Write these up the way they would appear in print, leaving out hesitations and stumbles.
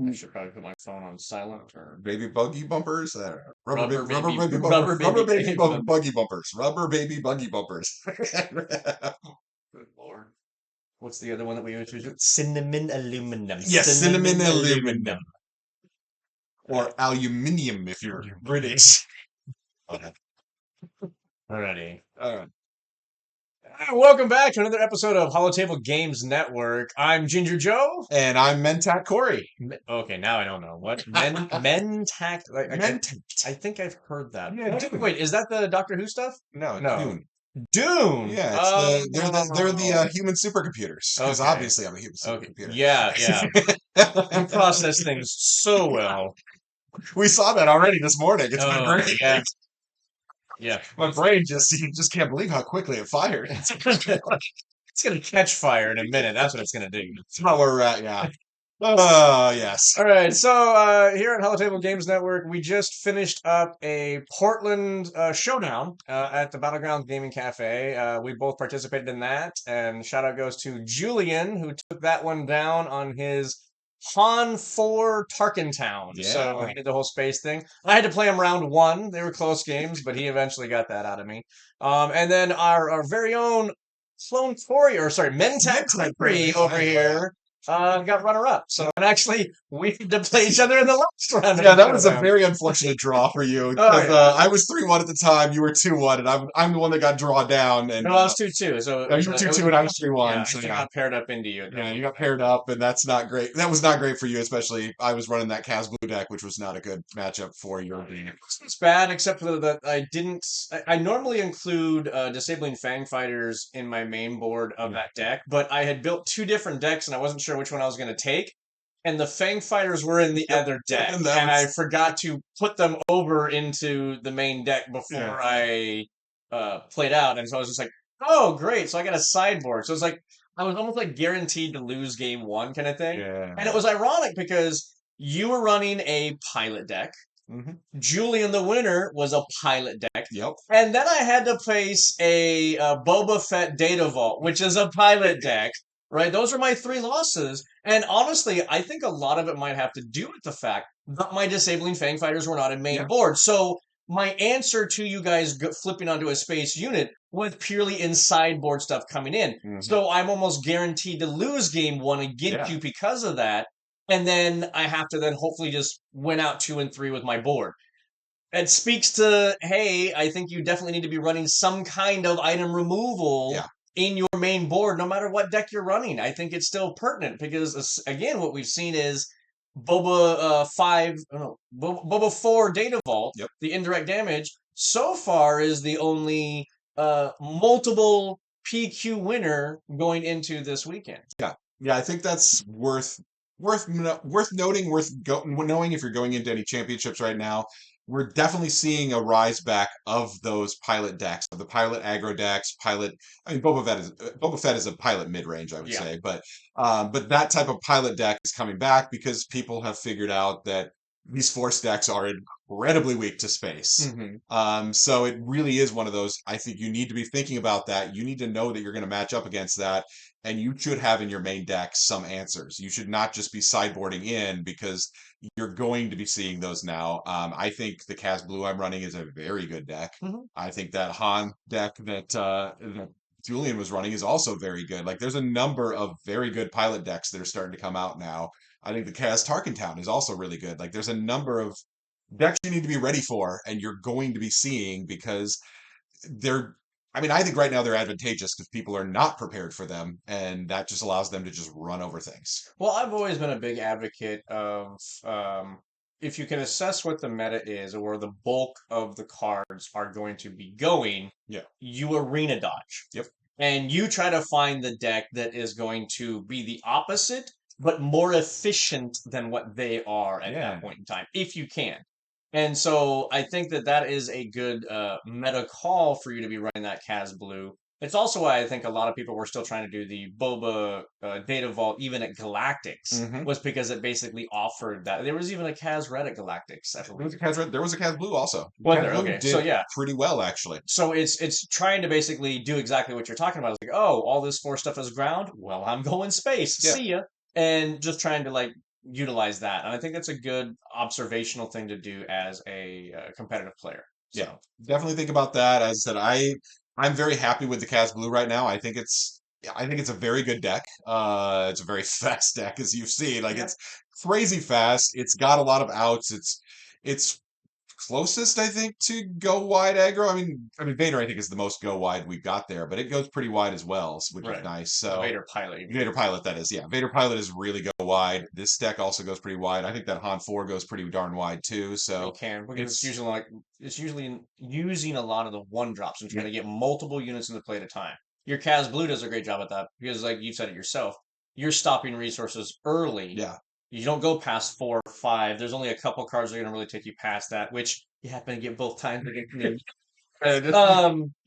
I should probably put my phone on silent or Baby buggy bumpers? rubber baby Buggy bumpers. Rubber baby buggy bumpers. Good Lord. What's the other one that we always use? Cinnamon aluminum. Yes, cinnamon Aluminum. aluminum. Or aluminium if you're British. Okay. Alrighty. All right. Welcome back to another episode of Holotable Games Network. I'm Ginger Joe. And I'm Mentat Corey. Okay, now I don't know. What? Mentac? I think I've heard that. Yeah. Wait, is that the Doctor Who stuff? No, No. Dune. Dune. Yeah, it's they're the human supercomputers. Because Okay. obviously I'm a human Okay. supercomputer. Yeah. You process things so well. We saw that already this morning. It's been great. Yeah. Yeah. My brain you just can't believe how quickly it fired. It's gonna catch fire in a minute. That's what it's gonna do. That's how we're at, yeah. Oh, yes. All right, so here at Holotable Games Network, we just finished up a Portland Showdown at the Battlegrounds Gaming Cafe. We both participated in that, and shout out goes to Julian, who took that one down on his Han 4 Tarkentown. Yeah. So he did the whole space thing. I had to play him round one. They were close games, but he eventually got that out of me. And then our very own Clone Corey, or sorry, Mentat Corey over here got runner-up. So, and actually, we had to play each other in the last round. Yeah, that was a very unfortunate draw for you. I was 3-1 at the time, you were 2-1, and I'm the one that got drawn down. And no, I was 2-2. So you were 2-2 and I was 3-1. Yeah, so I got paired up into you. Yeah, you got paired up, and that's not great. That was not great for you, especially I was running that Kaz Blue deck, which was not a good matchup for your team. It's bad, except for that I didn't. I normally include disabling Fang Fighters in my main board of that deck, but I had built 2 different decks, and I wasn't sure which one I was going to take. And the Fang Fighters were in the other deck, and I forgot to put them over into the main deck before I played out. And so I was just like, oh, great. So I got a sideboard. So it's like, I was almost like guaranteed to lose game 1 kind of thing. Yeah. And it was ironic because you were running a pilot deck. Mm-hmm. Julian the winner was a pilot deck. Yep. And then I had to place a Boba Fett Data Vault, which is a pilot deck. Right? Those are my 3 losses. And honestly, I think a lot of it might have to do with the fact that my disabling Fang Fighters were not in main board. So my answer to you guys flipping onto a space unit was purely in sideboard stuff coming in. Mm-hmm. So I'm almost guaranteed to lose game 1 against you because of that. And then I have to then hopefully just win out 2 and 3 with my board. It speaks to, hey, I think you definitely need to be running some kind of item removal in your main board, no matter what deck you're running. I think it's still pertinent because, again, what we've seen is Boba 4 Data Vault, the indirect damage, so far is the only multiple PQ winner going into this weekend. Yeah, I think that's worth noting, knowing if you're going into any championships right now. We're definitely seeing a rise back of those pilot decks, of the pilot aggro decks. Boba Fett is a pilot mid range, I would say, but that type of pilot deck is coming back because people have figured out that these force decks are incredibly weak to space. Mm-hmm. So it really is one of those. I think you need to be thinking about that. You need to know that you're going to match up against that. And you should have in your main deck some answers. You should not just be sideboarding in because you're going to be seeing those now. I think the Kaz Blue I'm running is a very good deck. Mm-hmm. I think that Han deck that Julian was running is also very good. Like there's a number of very good pilot decks that are starting to come out now. I think the Kaz Tarkentown is also really good. Like there's a number of decks you need to be ready for and you're going to be seeing because I think right now they're advantageous because people are not prepared for them, and that just allows them to just run over things. Well, I've always been a big advocate of if you can assess what the meta is or where the bulk of the cards are going to be going, you arena dodge. Yep. And you try to find the deck that is going to be the opposite, but more efficient than what they are at that point in time, if you can. And so I think that is a good meta call for you to be running that Kaz Blue. It's also why I think a lot of people were still trying to do the Boba Data Vault even at Galactics, was because it basically offered that. There was even a Kaz Red at Galactics. There was a Kaz Blue also. Okay. So pretty well actually. So it's trying to basically do exactly what you're talking about. It's like, oh, all this 4 stuff is ground. Well, I'm going space. See ya. And just trying to utilize that. And I think that's a good observational thing to do as a competitive player. Yeah, So, definitely think about that. As I said, I'm very happy with the Cas Blue right now. I think it's a very good deck. It's a very fast deck, as you've seen. Like yeah, it's crazy fast. It's got a lot of outs. It's closest, I think, to go wide aggro. I mean, Vader, I think, is the most go wide we've got there, but it goes pretty wide as well, which is right. nice. The So Vader pilot, you mean. Vader Pilot, that is, yeah. Vader Pilot is really go wide. This deck also goes pretty wide. I think that Han 4 goes pretty darn wide too. It So can because it's it's usually using a lot of the one drops and trying yeah, to get multiple units into play at a time. Your Kaz Blue does a great job at that because, like you said it yourself, you're stopping resources early. yeah. You don't go past 4 or 5. There's only a couple cards that are going to really take you past that, which you happen to get both times against me.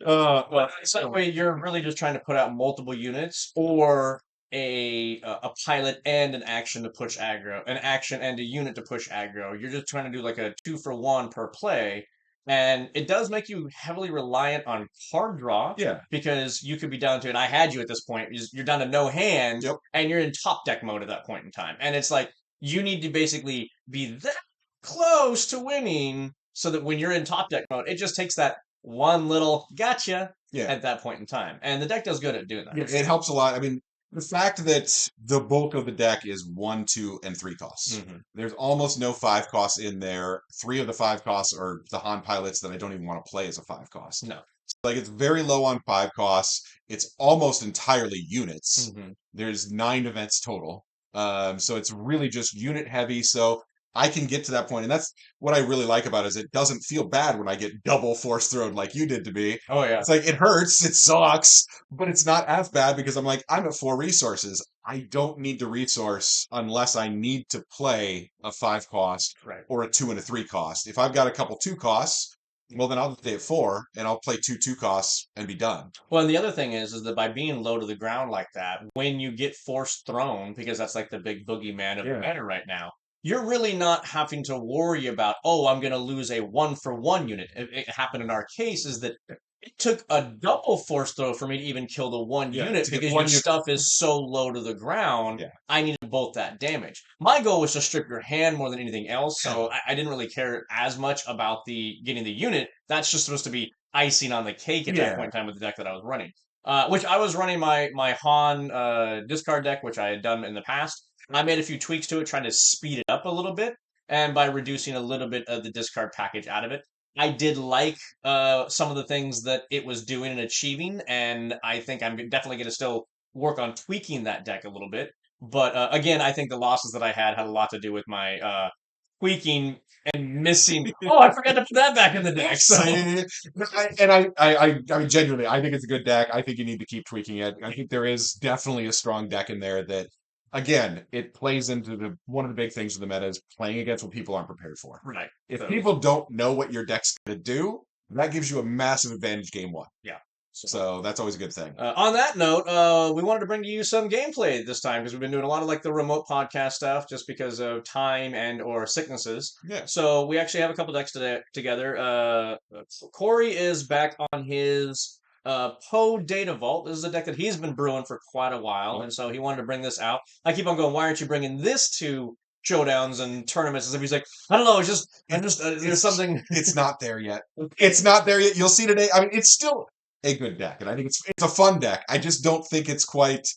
Well, so that way you're really just trying to put out multiple units or a pilot and an action to push aggro, an action and a unit to push aggro. You're just trying to do like a 2 for 1 per play, and it does make you heavily reliant on card draw Yeah. because you could be down to, and I had you at this point, you're down to no hand, Yep. and you're in top deck mode at that point in time, and it's like you need to basically be that close to winning so that when you're in top deck mode, it just takes that one little gotcha Yeah. at that point in time. And the deck does good at doing that. Yeah, it helps a lot. I mean, the fact that the bulk of the deck is 1, 2, and 3 costs. Hmm. There's almost no 5 costs in there. 3 of the 5 costs are the Han pilots that I don't even want to play as a 5 cost. No. So, like it's very low on 5 costs. It's almost entirely units. Hmm. There's 9 events total. So it's really just unit heavy. So I can get to that point, and that's what I really like about it, is it doesn't feel bad when I get double force thrown like you did to me. Oh yeah. It's like it hurts, it sucks, but it's not as bad because I'm like, I'm at 4 resources. I don't need to resource unless I need to play a 5 cost Right. or a 2 and a 3 cost. If I've got a couple 2 costs, well, then I'll just stay at 4 and I'll play 2 costs and be done. Well, and the other thing is that by being low to the ground like that, when you get force thrown, because that's like the big boogeyman of the Yeah. meta right now, you're really not having to worry about, oh, I'm going to lose a 1 for 1 unit. It happened in our case is that it took a double force throw for me to even kill the one Yeah, unit to get because your one unit. stuff is so low to the ground. Yeah. I needed both that damage. My goal was to strip your hand more than anything else, so I didn't really care as much about the getting the unit. That's just supposed to be icing on the cake at that Yeah. point in time with the deck that I was running. Which I was running my Han discard deck, which I had done in the past. I made a few tweaks to it, trying to speed it up a little bit, and by reducing a little bit of the discard package out of it. I did like some of the things that it was doing and achieving, and I think I'm definitely going to still work on tweaking that deck a little bit. But again, I think the losses that I had a lot to do with my tweaking and missing. Oh, I forgot to put that back in the deck. So I mean, genuinely, I think it's a good deck. I think you need to keep tweaking it. I think there is definitely a strong deck in there that, again, it plays into the one of the big things of the meta is playing against what people aren't prepared for. right. If So, people don't know what your deck's going to do, that gives you a massive advantage game one. yeah. So, So that's always a good thing. on that note, we wanted to bring to you some gameplay this time because we've been doing a lot of like the remote podcast stuff just because of time and or sicknesses. Yeah. So we actually have a couple decks together. Corey is back on his Poe Data Vault. This is a deck that he's been brewing for quite a while, Yep. and so he wanted to bring this out. I keep on going, why aren't you bringing this to showdowns and tournaments? As if he's like, I don't know, it's just, I'm just, there's something. It's not there yet. It's not there yet. You'll see today. I mean, it's still a good deck, and I think it's a fun deck. I just don't think it's quite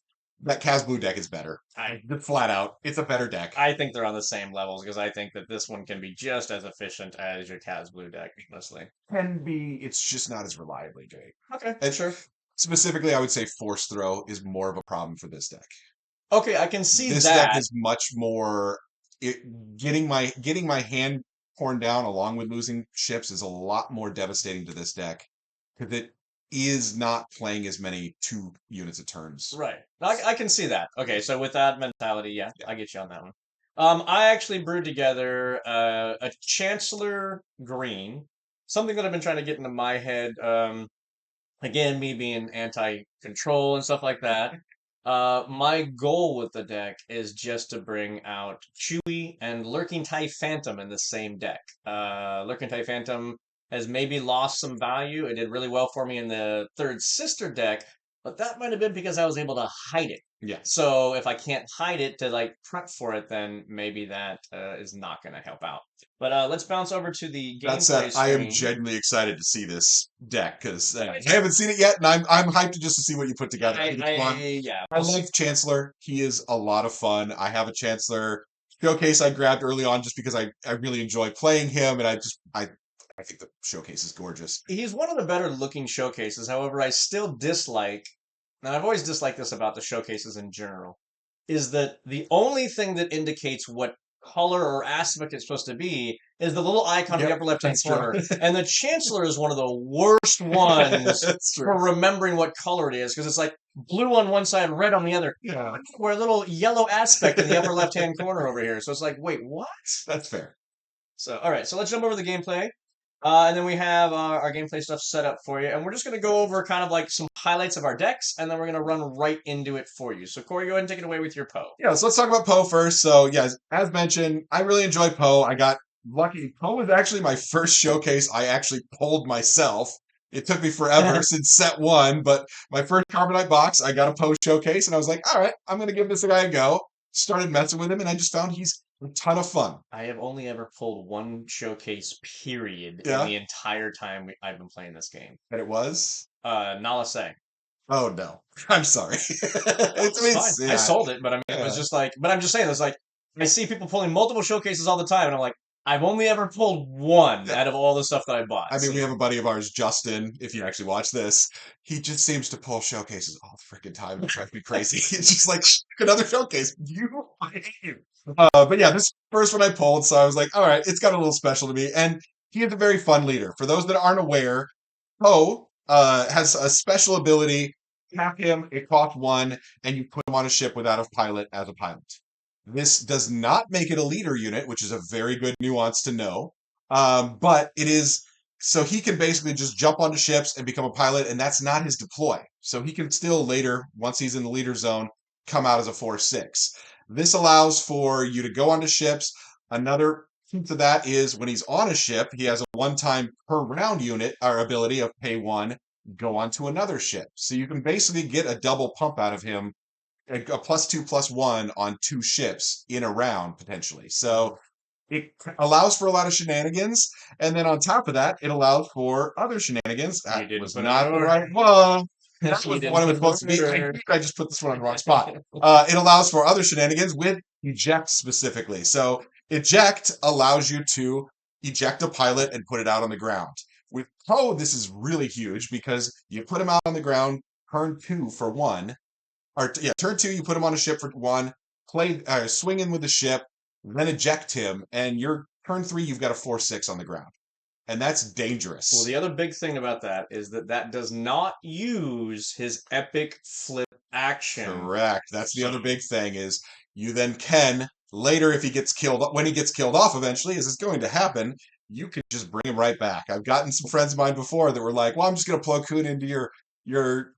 that Kaz Blue deck is better. Flat out, it's a better deck. I think they're on the same levels because I think that this one can be just as efficient as your Kaz Blue deck, honestly. Can be. It's just not as reliably great. Okay, And sure. specifically, I would say Force Throw is more of a problem for this deck. Okay, I can see This that. deck is much more. Getting my hand torn down along with losing ships is a lot more devastating to this deck because it is not playing as many 2 units a turns. Right. I can see that. Okay, so with that mentality, yeah, Yeah. I get you on that one. I actually brewed together a Chancellor Green, something that I've been trying to get into my head. Again, me being anti-control and stuff like that. My goal with the deck is just to bring out Chewie and Lurking TIE Phantom in the same deck. Lurking TIE Phantom has maybe lost some value. It did really well for me in the Third Sister deck, but that might have been because I was able to hide it. Yeah. So if I can't hide it to like prep for it, then maybe that is not going to help out. But let's bounce over to the That said, gameplay I am screen. genuinely excited to see this deck because I haven't seen it yet, and I'm hyped just to see what you put together. I think it's fun. Yeah, I love Chancellor. He is a lot of fun. I have a Chancellor showcase I grabbed early on just because I really enjoy playing him, and I think the showcase is gorgeous. he's one of the better looking showcases. However, I still dislike, and I've always disliked this about the showcases in general, is that the only thing that indicates what color or aspect it's supposed to be is the little icon in the Yep, upper left-hand that's true. corner. And the Chancellor is one of the worst ones That's true. for remembering what color it is, because it's like blue on one side, red on the other. Yeah, We're a little yellow aspect in the upper left-hand corner over here. So it's like, wait, what? that's fair. So, all right, so let's jump over the gameplay. And then we have our gameplay stuff set up for you. And we're just going to go over kind of like some highlights of our decks, and then we're going to run right into it for you. So, Corey, go ahead and take it away with your Poe. Yeah, so let's talk about Poe first. So, yeah, as mentioned, I really enjoy Poe. I got lucky. Poe was actually my first showcase I actually pulled myself. It took me forever since set one, but my first Carbonite box, I got a Poe showcase, and I was like, all right, I'm going to give this guy a go. Started messing with him, and I just found he's a ton of fun. I have only ever pulled one showcase, period, Yeah. in the entire time I've been playing this game. And it was? Nala Se. Oh, no. I'm sorry. It's fine. I sold it, but I mean, it was just like, but I'm just saying, it's like, I see people pulling multiple showcases all the time, and I'm like, I've only ever pulled one out of all the stuff that I bought. I mean, we have a buddy of ours, Justin, if you actually watch this, he just seems to pull showcases all the freaking time. It drives me crazy. It's just like, another showcase. I hate you. But yeah, this first one I pulled, so I was like, all right, it's got a little special to me. And he is a very fun leader. For those that aren't aware, Poe has a special ability. Tap him, it costs one, and you put him on a ship without a pilot as a pilot. This does not make it a leader unit, which is a very good nuance to know. But it is so he can basically just jump onto ships and become a pilot, and that's not his deploy. So he can still later, once he's in the leader zone, come out as a 4/6. This allows for you to go onto ships. Another piece of that is when he's on a ship, he has a one-time per round unit or ability of pay one, go onto another ship. So you can basically get a double pump out of him, a +2/+1 on 2 ships in a round potentially. So it allows for a lot of shenanigans, and then on top of that, it allows for other shenanigans. That was not the right one. That was the one it was supposed to be. I think I just put this one on the wrong spot. It allows for other shenanigans with eject specifically. So eject allows you to eject a pilot and put it out on the ground. With Poe, this is really huge because you put him out on the ground, turn 2 for 1. Turn 2, you put him on a ship for 1, swing in with the ship, then eject him, and your turn 3, you've got a 4/6 on the ground. And that's dangerous. Well, the other big thing about that is that does not use his epic flip action. Correct. That's the other big thing is you then can, later if he gets killed, when he gets killed off eventually, as it's going to happen, you can just bring him right back. I've gotten some friends of mine before that were like, well, I'm just going to plug Kun into your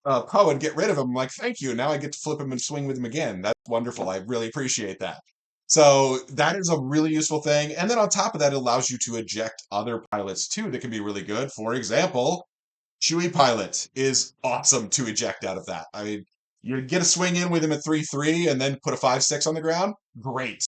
Poe and get rid of him. I'm like, thank you. Now I get to flip him and swing with him again. That's wonderful. I really appreciate that. So that is a really useful thing. And then on top of that, it allows you to eject other pilots too that can be really good. For example, Chewie pilot is awesome to eject out of that. I mean, you get a swing in with him at 3/3 and then put a 5/6 on the ground. Great.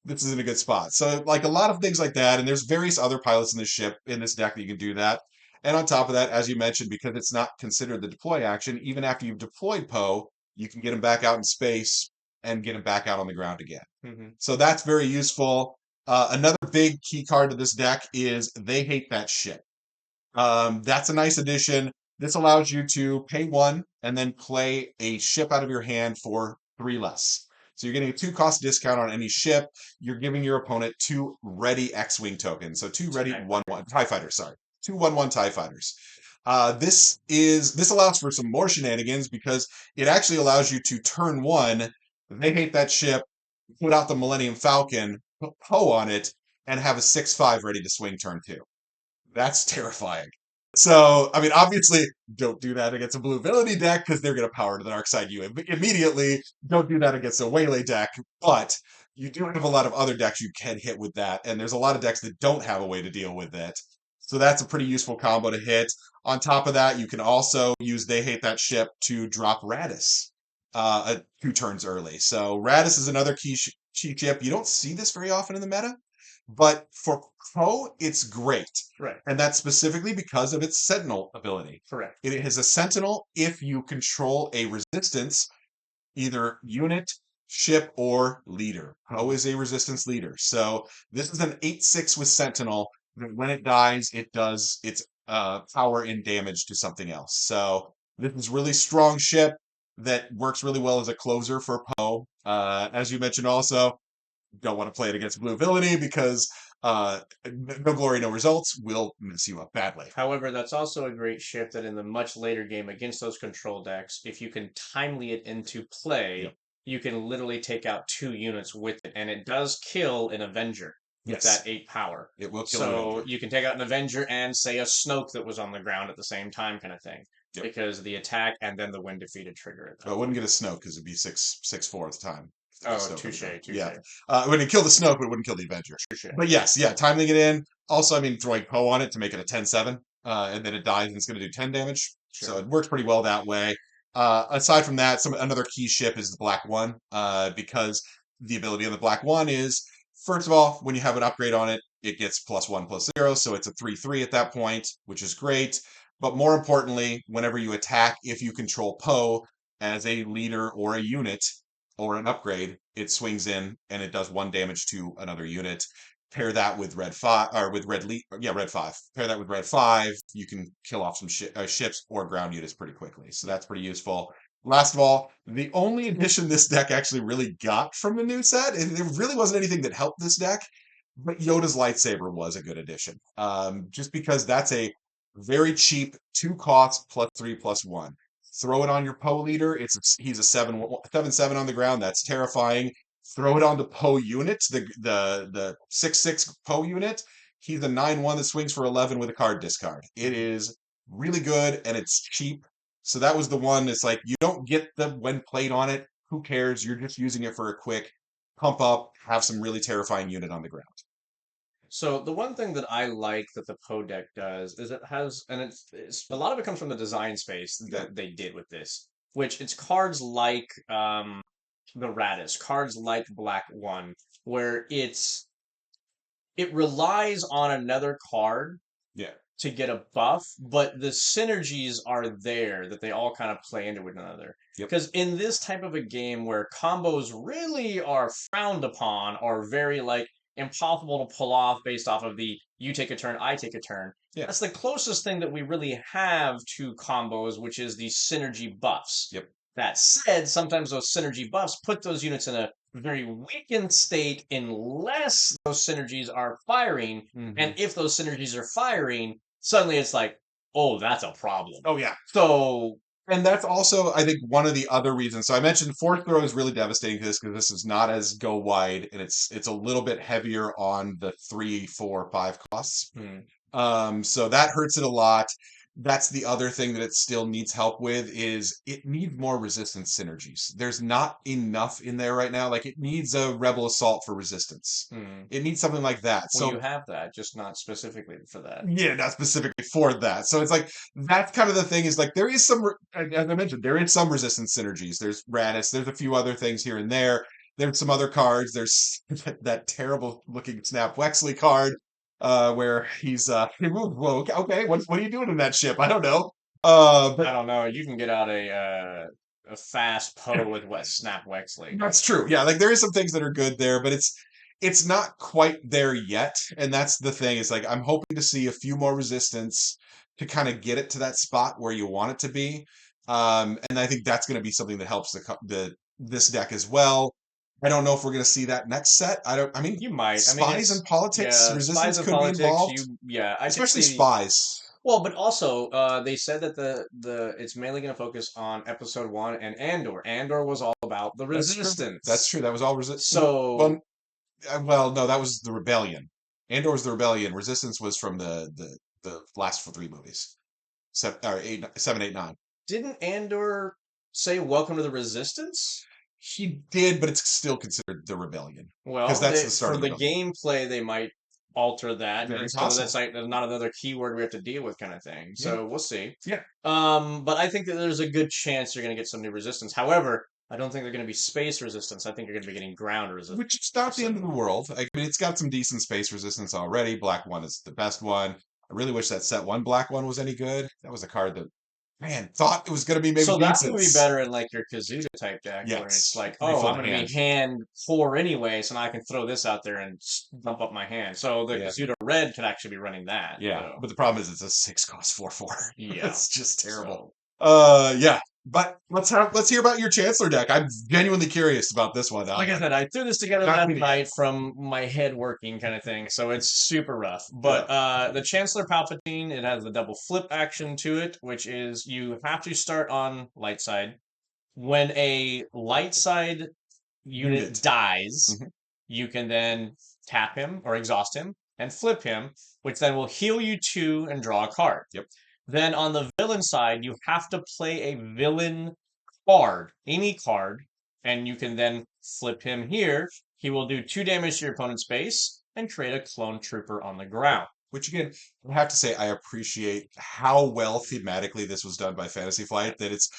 This is in a good spot. So like a lot of things like that. And there's various other pilots in this ship, in this deck that you can do that. And on top of that, as you mentioned, because it's not considered the deploy action, even after you've deployed Poe, you can get him back out in space and get him back out on the ground again. Mm-hmm. So that's very useful. Another big key card to this deck is They Hate That Shit. That's a nice addition. This allows you to pay 1 and then play a ship out of your hand for 3 less. So you're getting a 2-cost discount on any ship. You're giving your opponent 2 ready X-Wing tokens. So 2 ready 1/1 TIE fighters, sorry. 2 1/1 TIE fighters. This allows for some more shenanigans because it actually allows you to turn 1, They Hate That Ship, put out the Millennium Falcon, put Poe on it, and have a 6/5 ready to swing turn 2. That's terrifying. So, I mean, obviously, don't do that against a blue ability deck because they're going to power to the dark side you immediately. Don't do that against a Waylay deck, but you do have a lot of other decks you can hit with that, and there's a lot of decks that don't have a way to deal with it. So that's a pretty useful combo to hit. On top of that, you can also use They Hate That Ship to drop Radis 2 turns early. So Radis is another key ship. You don't see this very often in the meta, but for Poe, it's great. Right. And that's specifically because of its Sentinel ability. Correct. It has a Sentinel if you control a resistance, either unit, ship, or leader. Poe is a resistance leader. So this is an 8/6 with Sentinel. When it dies, it does its power and damage to something else. So this is really strong ship that works really well as a closer for Poe. As you mentioned also, don't want to play it against Blue Villainy because no glory, no results will mess you up badly. However, that's also a great ship that in the much later game against those control decks, if you can timely it into play, Yep. you can literally take out 2 units with it, and it does kill an Avenger with Yes. that 8 power. It will kill an So Avenger. you can take out an Avenger and say a Snoke that was on the ground at the same time, kind of thing, Yep. because the attack and then the win defeated trigger it. But it wouldn't get a Snoke because it'd be 6/4 at the time. Oh, Snoke touche, would go. touche. Yeah. It wouldn't kill the Snoke, but it wouldn't kill the Avenger. Touche. But yes, yeah, timing it in. Also, I mean, throwing Poe on it to make it a 10/7, and then it dies and it's going to do 10 damage. Sure. So it works pretty well that way. Aside from that, another key ship is the Black One, because the ability of the Black One is, first of all, when you have an upgrade on it, it gets +1/+0, so it's a 3/3 at that point, which is great. But more importantly, whenever you attack, if you control Poe as a leader or a unit or an upgrade, it swings in and it does 1 damage to another unit. Pair that with red 5 or with red 5. Pair that with red 5, you can kill off some ships or ground units pretty quickly. So that's pretty useful. Last of all, the only addition this deck actually really got from the new set, and there really wasn't anything that helped this deck, but Yoda's lightsaber was a good addition. Just because that's a very cheap 2 cost +3/+1. Throw it on your Poe leader. He's a 7/7 on the ground. That's terrifying. Throw it onto Poe units, the 6/6 Poe unit. He's a 9/1 that swings for 11 with a card discard. It is really good and it's cheap. So that was the one that's like you don't get the when played on it. Who cares? You're just using it for a quick pump up, have some really terrifying unit on the ground. So the one thing that I like that the Poe deck does is it has, and it's a lot of it comes from the design space that they did with this, which it's cards like the Radis, cards like Black One, where it relies on another card Yeah. to get a buff, but the synergies are there that they all kind of play into one another. Yep. Because in this type of a game where combos really are frowned upon or very like impossible to pull off based off of the you take a turn, I take a turn. Yeah. That's the closest thing that we really have to combos, which is the synergy buffs. Yep. That said, sometimes those synergy buffs put those units in a very weakened state unless those synergies are firing. Mhm. And if those synergies are firing, suddenly it's like, oh, that's a problem. Oh yeah. So And that's also, I think, one of the other reasons. So I mentioned fourth throw is really devastating to this because this is not as go wide and it's a little bit heavier on the 3, 4, 5 costs. So that hurts it a lot. That's the other thing that it still needs help with is it needs more resistance synergies. There's not enough in there right now. Like it needs a rebel assault for resistance. It needs something like that. well, So you have that, just not specifically for that. yeah, not specifically for that. So it's like that's kind of the thing is like there is some, as I mentioned, there is some resistance synergies. There's Radis. There's a few other things here and there. There's some other cards. There's that terrible looking Snap Wexley card, where he's whoa, okay, what are you doing in that ship? I don't know. But I don't know. You can get out a fast Poe with what Snap Wexley. that's true. Yeah, like there is some things that are good there, but it's not quite there yet. And that's the thing. Is like I'm hoping to see a few more resistance to kind of get it to that spot where you want it to be. And I think that's going to be something that helps this deck as well. I don't know if we're going to see that next set. I mean, You might. I mean, spies and politics, yeah, resistance spies and could politics. be involved, I could especially see. spies. Well, but also, they said that the it's mainly going to focus on episode 1 and Andor. Andor was all about the That's true. resistance. That's true. That was all resistance. So, Well, no, that was the rebellion. Andor was the rebellion. Resistance was from the last 3 movies, 7, 8, 9. didn't Andor say "Welcome to the Resistance"? He did, but it's still considered the rebellion Well, because that's the start for of the the rebellion. gameplay, they might alter that. Very So that's possible. like there's not another keyword we have to deal with kind of thing. Yeah. So we'll see. Yeah. But I think that there's a good chance you're going to get some new resistance. However, I don't think they're going to be space resistance. I think you're going to be getting ground resistance. Which is not the end of the world. I mean, it's got some decent space resistance already. Black one is the best one. I really wish that set one black one was any good. That was a card that, man, thought it was going to be maybe So that would decent. be better in like your Kazuda type deck, where it's Yes. like, oh, Refill I'm the going to hand. be hand poor anyway, so now I can throw this out there and dump up my hand. So the Yeah. Kazuda red could actually be running that. Yeah. So, But the problem is it's a 6 cost 4/4. yeah. It's just terrible. So Yeah. But let's hear about your Chancellor deck. I'm genuinely curious about this one. like I said, I threw this together Not last me. night from my head working kind of thing, so it's super rough. Yeah. But the Chancellor Palpatine, it has the double flip action to it, which is you have to start on light side. When a light side unit dies, Mhm. you can then tap him or exhaust him and flip him, which then will heal you 2 and draw a card. Yep. Then on the villain side, you have to play a villain card, any card, and you can then flip him here. He will do 2 damage to your opponent's base and create a clone trooper on the ground. Which again, I have to say, I appreciate how well thematically this was done by Fantasy Flight. That it's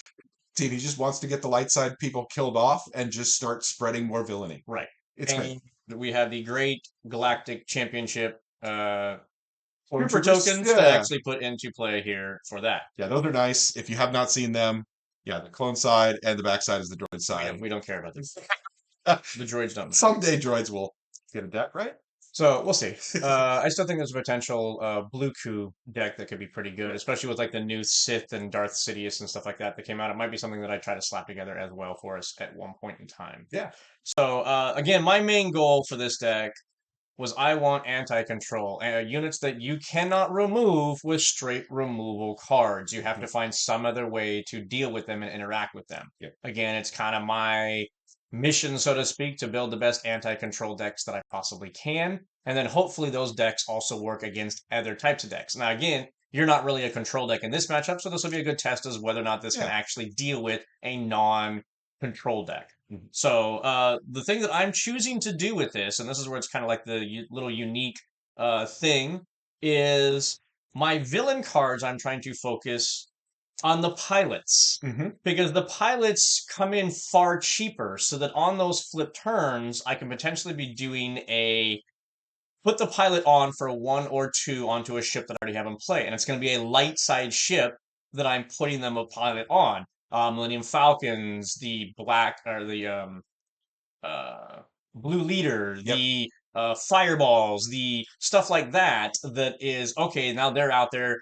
he just wants to get the light side people killed off and just start spreading more villainy. Right. It's great. And we have the Great Galactic Championship trooper Troopers, tokens to yeah. actually put into play here for that. Yeah, those are nice. If you have not seen them, yeah, the clone side and the back side is the droid side. We don't care about this. The droids don't. Someday droids will get a deck, right? So we'll see. I still think there's a potential blue coup deck that could be pretty good, especially with like the new Sith and Darth Sidious and stuff like that that came out. It might be something that I try to slap together as well for us at one point in time. Yeah. So again, my main goal for this deck was I want anti-control units that you cannot remove with straight removal cards. You have to find some other way to deal with them and interact with them. Yep. Again, it's kind of my mission, so to speak, to build the best anti-control decks that I possibly can. And then hopefully those decks also work against other types of decks. Now, again, you're not really a control deck in this matchup, so this will be a good test as whether or not this can actually deal with a non-control deck. So the thing that I'm choosing to do with this, and this is where it's kind of like the little unique thing, is my villain cards I'm trying to focus on the pilots. Because the pilots come in far cheaper, so that on those flip turns, I can potentially be doing a put the pilot on for 1 or 2 onto a ship that I already have in play. And it's going to be a light side ship that I'm putting them a pilot on. Millennium Falcons, the black or the blue leader, the fireballs, the stuff like that. That is okay. Now they're out there.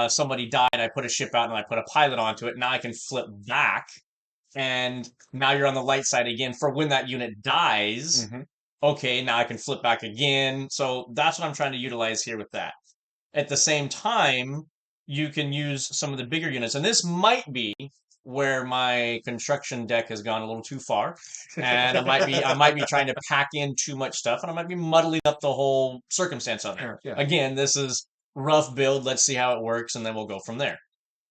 Somebody died. I put a ship out and I put a pilot onto it. Now I can flip back, and now you're on the light side again for when that unit dies. Okay, now I can flip back again. So that's what I'm trying to utilize here with that. At the same time, you can use some of the bigger units, and this might be where my construction deck has gone a little too far, and I might be trying to pack in too much stuff, and I might be muddling up the whole circumstance of it. Yeah. Again, this is rough build. Let's see how it works, and then we'll go from there.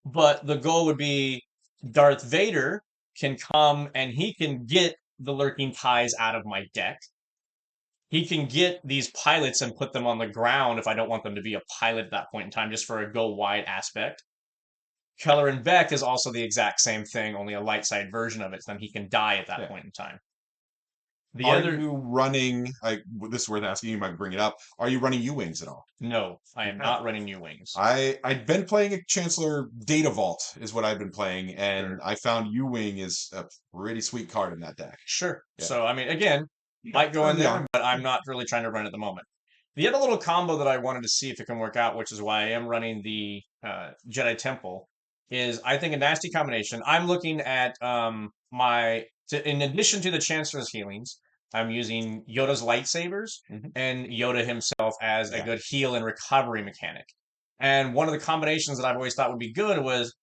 But the goal would be Darth Vader can come and he can get the lurking ties out of my deck. He can get these pilots and put them on the ground if I don't want them to be a pilot at that point in time, just for a go wide aspect. Keller and Beck is also the exact same thing, only a light side version of it, so then he can die at that point in time. Are you running, this is worth asking, you might bring it up, are you running U-Wings at all? No, I am not running U-Wings. I've been playing a Chancellor Data Vault is what I've been playing, and I found U-Wing is a pretty sweet card in that deck. Sure. Yeah. So, I mean, again, might go in there, but I'm not really trying to run at the moment. The other little combo that I wanted to see if it can work out, which is why I am running the Jedi Temple, is I think a nasty combination. I'm looking at in addition to the Chancellor's healings, I'm using Yoda's lightsabers and Yoda himself as a good heal and recovery mechanic. And one of the combinations that I've always thought would be good was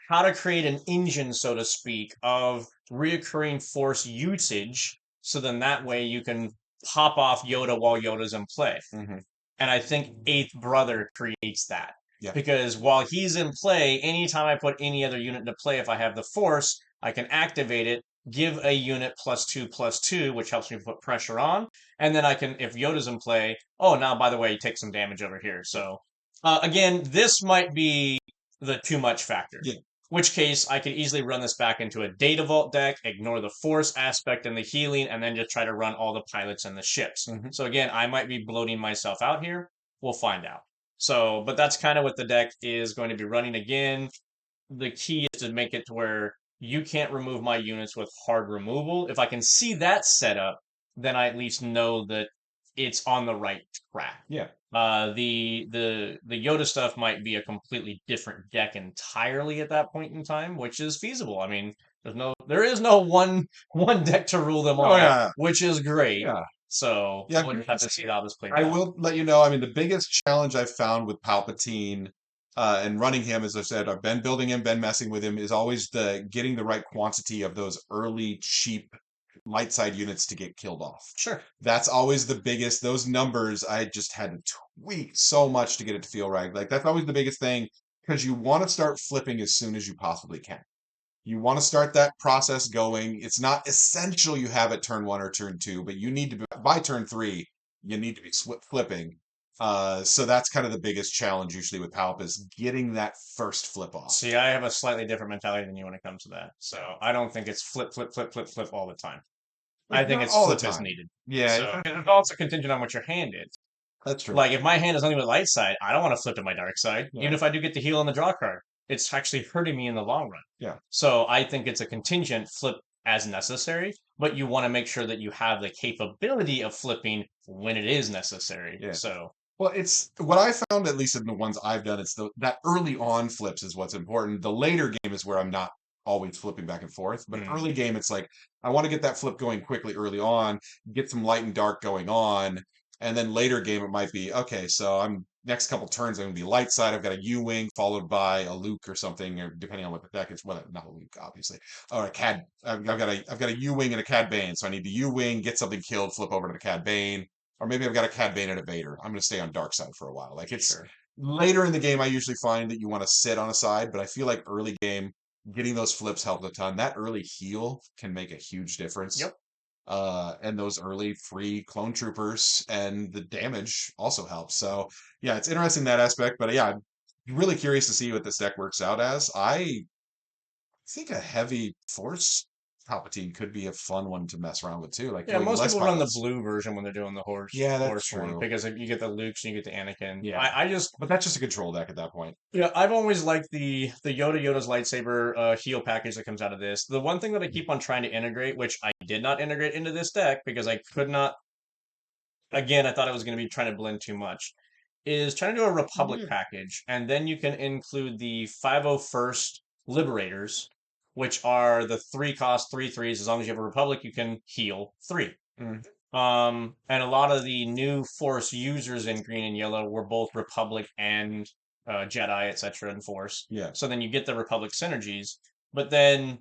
how to create an engine, so to speak, of reoccurring force usage. So then that way you can pop off Yoda while Yoda's in play. And I think Eighth Brother creates that. Because while he's in play, anytime I put any other unit into play, if I have the force, I can activate it, give a unit +2/+2, which helps me put pressure on. And then I can, if Yoda's in play, oh, now by the way, you take some damage over here. So again, this might be the too much factor. Yeah. Which case, I could easily run this back into a Data Vault deck, ignore the Force aspect and the healing, and then just try to run all the pilots and the ships. So again, I might be bloating myself out here. We'll find out. So, but that's kind of what the deck is going to be running again. The key is to make it to where you can't remove my units with hard removal. If I can see that setup, then I at least know that it's on the right track. Yeah. The Yoda stuff might be a completely different deck entirely at that point in time, which is feasible. I mean, there is no one deck to rule them all, yeah. which is great. Yeah. So Yeah, we'll just have to see how this plays I out. will let you know. I mean, the biggest challenge I've found with Palpatine and running him, as I've said, I've been building him, been messing with him, is always the getting the right quantity of those early cheap light side units to get killed off. Sure. That's always the biggest. Those numbers I just had to tweak so much to get it to feel right. Like that's always the biggest thing because you want to start flipping as soon as you possibly can. You want to start that process going. It's not essential you have it turn 1 or turn 2, but you need to be, by turn 3, you need to be flipping. So that's kind of the biggest challenge usually with Palp is getting that first flip off. See, I have a slightly different mentality than you when it comes to that. So I don't think it's flip, flip, flip, flip, flip all the time. I think it's all the flip as time. needed. Yeah, So it's also contingent on what your hand is. that's true. Like if my hand is only with light side, I don't want to flip to my dark side. Yeah. Even if I do get the heal on the draw card, it's actually hurting me in the long run. Yeah. So I think it's a contingent flip as necessary, but you want to make sure that you have the capability of flipping when it is necessary. Yeah. So Well, it's what I found, at least in the ones I've done, it's that early on flips is what's important. The later game is where I'm not always flipping back and forth, but early game, it's like I want to get that flip going quickly early on, get some light and dark going on, and then later game it might be okay. So I'm next couple turns I'm gonna be light side. I've got a U-wing followed by a Luke or something, or depending on what the deck is. Well, not a Luke, obviously, or a Cad. I've got a U-wing and a Cad Bane, so I need the U-wing, get something killed, flip over to the Cad Bane. Or maybe I've got a Cad Bane and a Vader. I'm going to stay on dark side for a while. Like it's later in the game, I usually find that you want to sit on a side, but I feel like early game, getting those flips help a ton. That early heal can make a huge difference. Yep. And those early free clone troopers and the damage also helps. So yeah, it's interesting that aspect. But yeah, I'm really curious to see what this deck works out as. I think a heavy force Palpatine could be a fun one to mess around with too. Like yeah, most less people run the pilots. blue version when they're doing the horse. Yeah, that's horse one, true. because if you get the Lukes and you get the Anakin. Yeah. I just But that's just a control deck at that point. yeah, I've always liked the Yoda's lightsaber heal package that comes out of this. The one thing that I keep on trying to integrate, which I did not integrate into this deck because I could not. Again, I thought it was going to be trying to blend too much. Is trying to do a Republic package, and then you can include the 501st Liberators, which are the 3-cost 3/3s. As long as you have a Republic, you can heal 3. And a lot of the new Force users in green and yellow were both Republic and Jedi, etc., in Force. Yeah. So then you get the Republic synergies. But then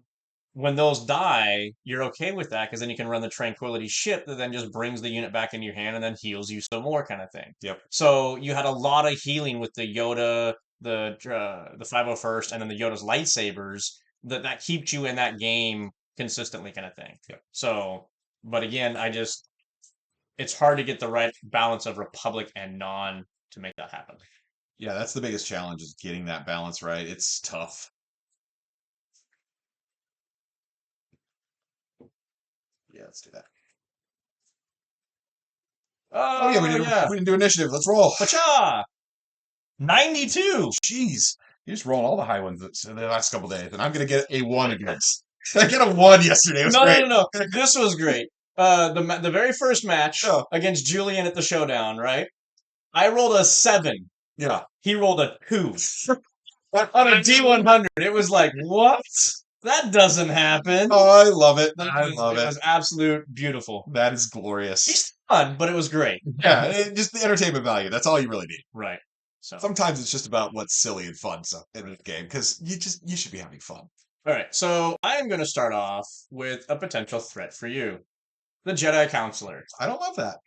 when those die, you're okay with that because then you can run the Tranquility ship that then just brings the unit back into your hand and then heals you some more, kind of thing. Yep. So you had a lot of healing with the Yoda, the 501st, and then the Yoda's lightsabers that keeps you in that game consistently, kind of thing. Yep. So, but again, it's hard to get the right balance of Republic and non to make that happen. Yeah, that's the biggest challenge is getting that balance right. It's tough. Yeah, let's do that. Oh yeah, we didn't do initiative. Let's roll. Pacha! 92! Jeez. You're just rolling all the high ones in the last couple days, and I'm going to get a 1 against. I get a 1 yesterday. It was great. No. This was great. The very first match against Julian at the Showdown, right? I rolled a 7. Yeah. He rolled a 2. On a D100. It was like, what? That doesn't happen. Oh, I love it. I love it. It was absolute beautiful. That is glorious. He's fun, but it was great. Yeah, just the entertainment value. That's all you really need. Right. So sometimes it's just about what's silly and fun stuff in the game because you should be having fun. All right. So I am going to start off with a potential threat for you, the Jedi Counselor. I don't love that.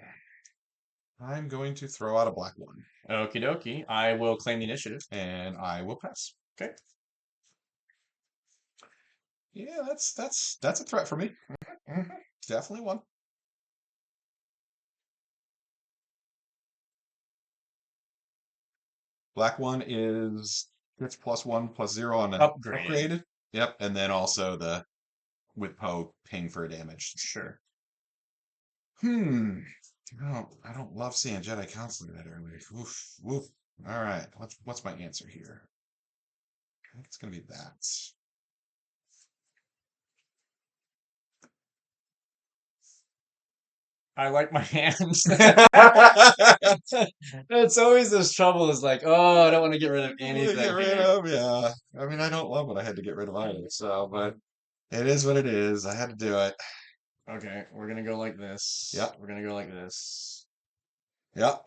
I'm going to throw out a black 1. Okie dokie. I will claim the initiative. And I will pass. Okay. Yeah, that's a threat for me. Definitely one. Black one is it's +1/+0 on an Upgraded. upgraded. Yep, and then also the with Poe ping for a damage. Sure. Hmm. I don't love seeing Jedi Counselor that early. Oof, oof. All right. What's my answer here? I think it's gonna be that. I like my hands. It's always this trouble. Is like, oh, I don't want to get rid of To anything. get rid of, yeah. I mean, I don't love what I had to get rid of either. So, but it is what it is. I had to do it. Okay, we're gonna go like this. Yep. We're gonna go like this. Yep.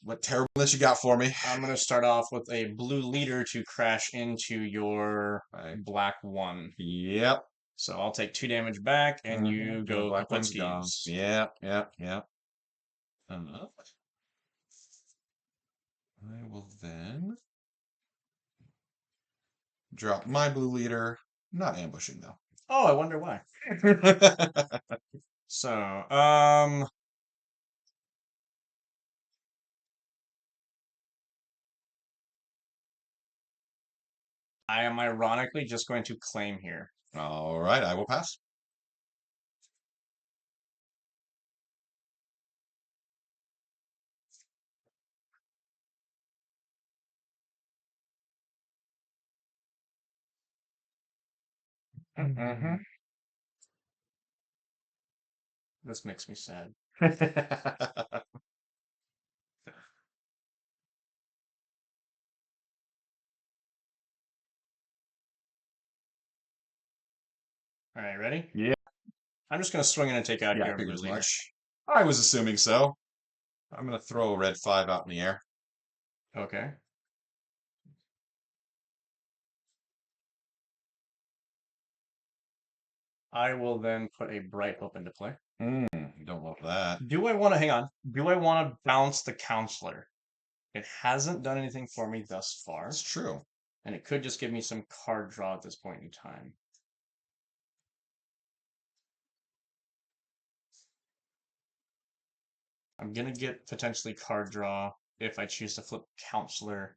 What terribleness you got for me? I'm gonna start off with a blue leader to crash into your Right. black one. Yep. So I'll take 2 damage back, and you The go black one's kaput gone. skis. Yep. Yep. Yep. Uh, I will then drop my blue leader. Not ambushing though. Oh, I wonder why. So, I am ironically just going to claim here. All right, I will pass. Mm-hmm. This makes me sad. All right, ready? Yeah. I'm just gonna swing in and take out Yeah, I your blue figured as leader. much. I was assuming so. I'm gonna throw a red 5 out in the air. Okay. I will then put a bright hope into play. Don't love that. Do I want to hang on? Do I want to bounce the counselor? It hasn't done anything for me thus far, It's true. and it could just give me some card draw at this point in time. I'm gonna get potentially card draw if I choose to flip counselor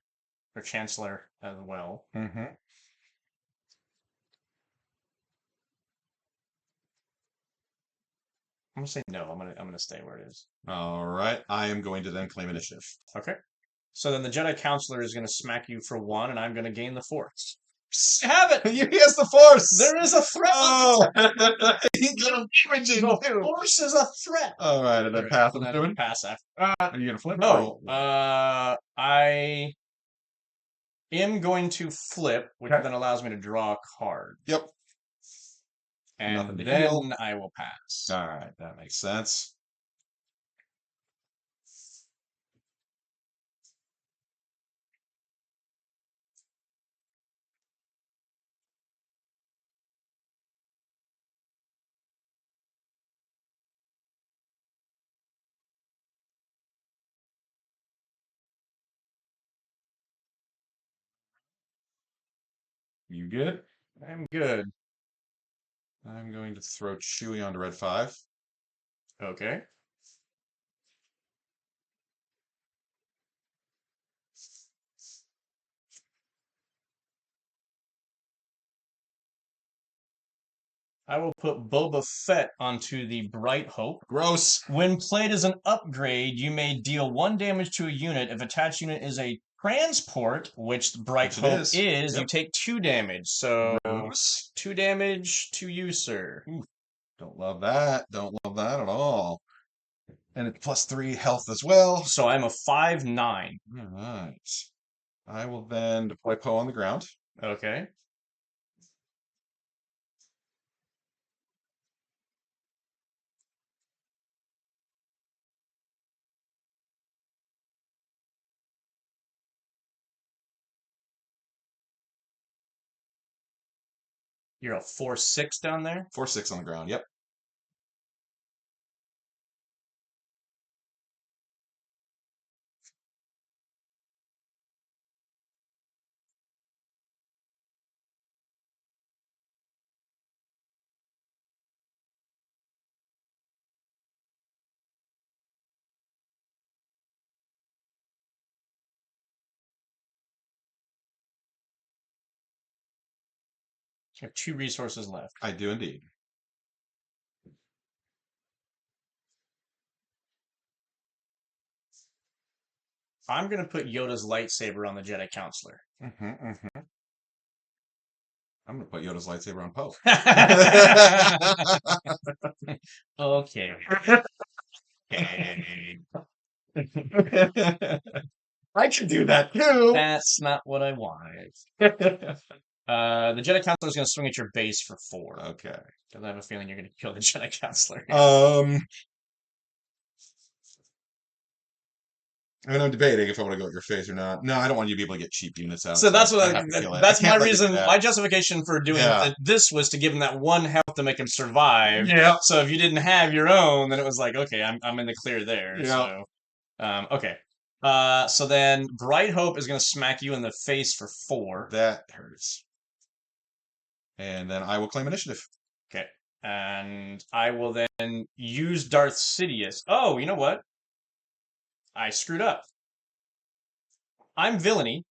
or chancellor as well. Mm-hmm. I'm gonna say no. I'm gonna stay where it is. All right, I am going to then claim initiative. Okay. So then the Jedi Counselor is gonna smack you for 1, and I'm gonna gain the Force. Have it. He has the Force. There is a threat. Oh, he got him damaging The too. Force is a threat. All right, and then pass And I'm then doing. pass after. Are you gonna flip? No. Or- I am going to flip, which Okay. then allows me to draw a card, Yep. and Nothing to then heal. I will pass. All right, that makes sense. You good? I'm good. I'm going to throw Chewie onto red 5. Okay. I will put Boba Fett onto the Bright Hope. Gross. When played as an upgrade, you may deal 1 damage to a unit. If attached unit is a transport, which Bright Which it Hope is. is, you Yep. take 2 damage. So Gross. 2 damage to you, sir. Don't love that. Don't love that at all. And it's +3 health as well. So I'm a 5/9. All right. I will then deploy Poe on the ground. Okay. You're a 4/6 down there. 4/6 on the ground. Yep. You have 2 resources left. I do indeed. I'm going to put Yoda's lightsaber on the Jedi Counselor. I'm going to put Yoda's lightsaber on Poe. Okay. I can do that too. That's not what I wanted. The Jedi Counselor is going to swing at your base for 4. Okay. Because I have a feeling you're going to kill the Jedi Counselor. I mean, I'm debating if I want to go at your face or not. No, I don't want you to be able to get cheap units out. So that's what that's my let you do reason. that. My justification for doing Yeah. this was to give him that 1 health to make him survive. Yeah. So if you didn't have your own, then it was like, okay, I'm in the clear there. Yeah. So, okay. So then Bright Hope is going to smack you in the face for 4. That hurts. And then I will claim initiative. Okay. And I will then use Darth Sidious. Oh, you know what? I screwed up. I'm villainy.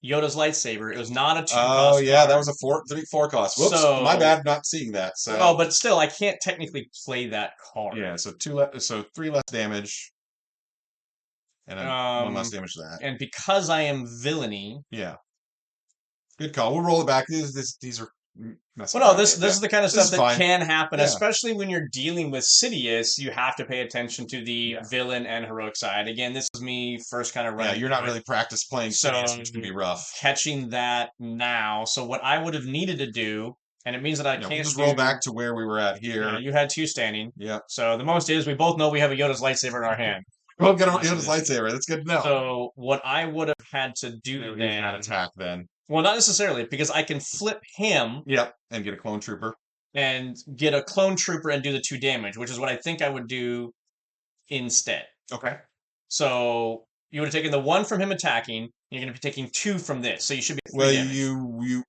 Yoda's lightsaber. It was not a 2 cost. Oh yeah, card. that was a 4 cost. Whoops, So, my bad, not seeing that. So. Oh, but still, I can't technically play that card. Yeah, so 3 less damage, and then 1 less damage to that. And because I am villainy. Yeah. Good call. We'll roll it back. These are. Well, no, this is the kind of stuff that can happen, especially when you're dealing with Sidious. You have to pay attention to the villain and heroic side. Again, this is me first kind of running. Yeah, you're not really practiced playing Sidious, which can be rough. Catching that now. So what I would have needed to do, and it means that I can't we'll just roll back to where we were at here. Yeah, you had 2 standing. Yeah. So the most is we both know we have a Yoda's lightsaber in our hand. We'll get a Yoda's lightsaber. That's good to know. So what I would have had to do then attack then. Well, not necessarily, because I can flip him. Yep, and get a clone trooper. And get a clone trooper and do the 2 damage, which is what I think I would do instead. Okay. So you would have taken the 1 from him attacking. You're going to be taking 2 from this, so you should be. Well,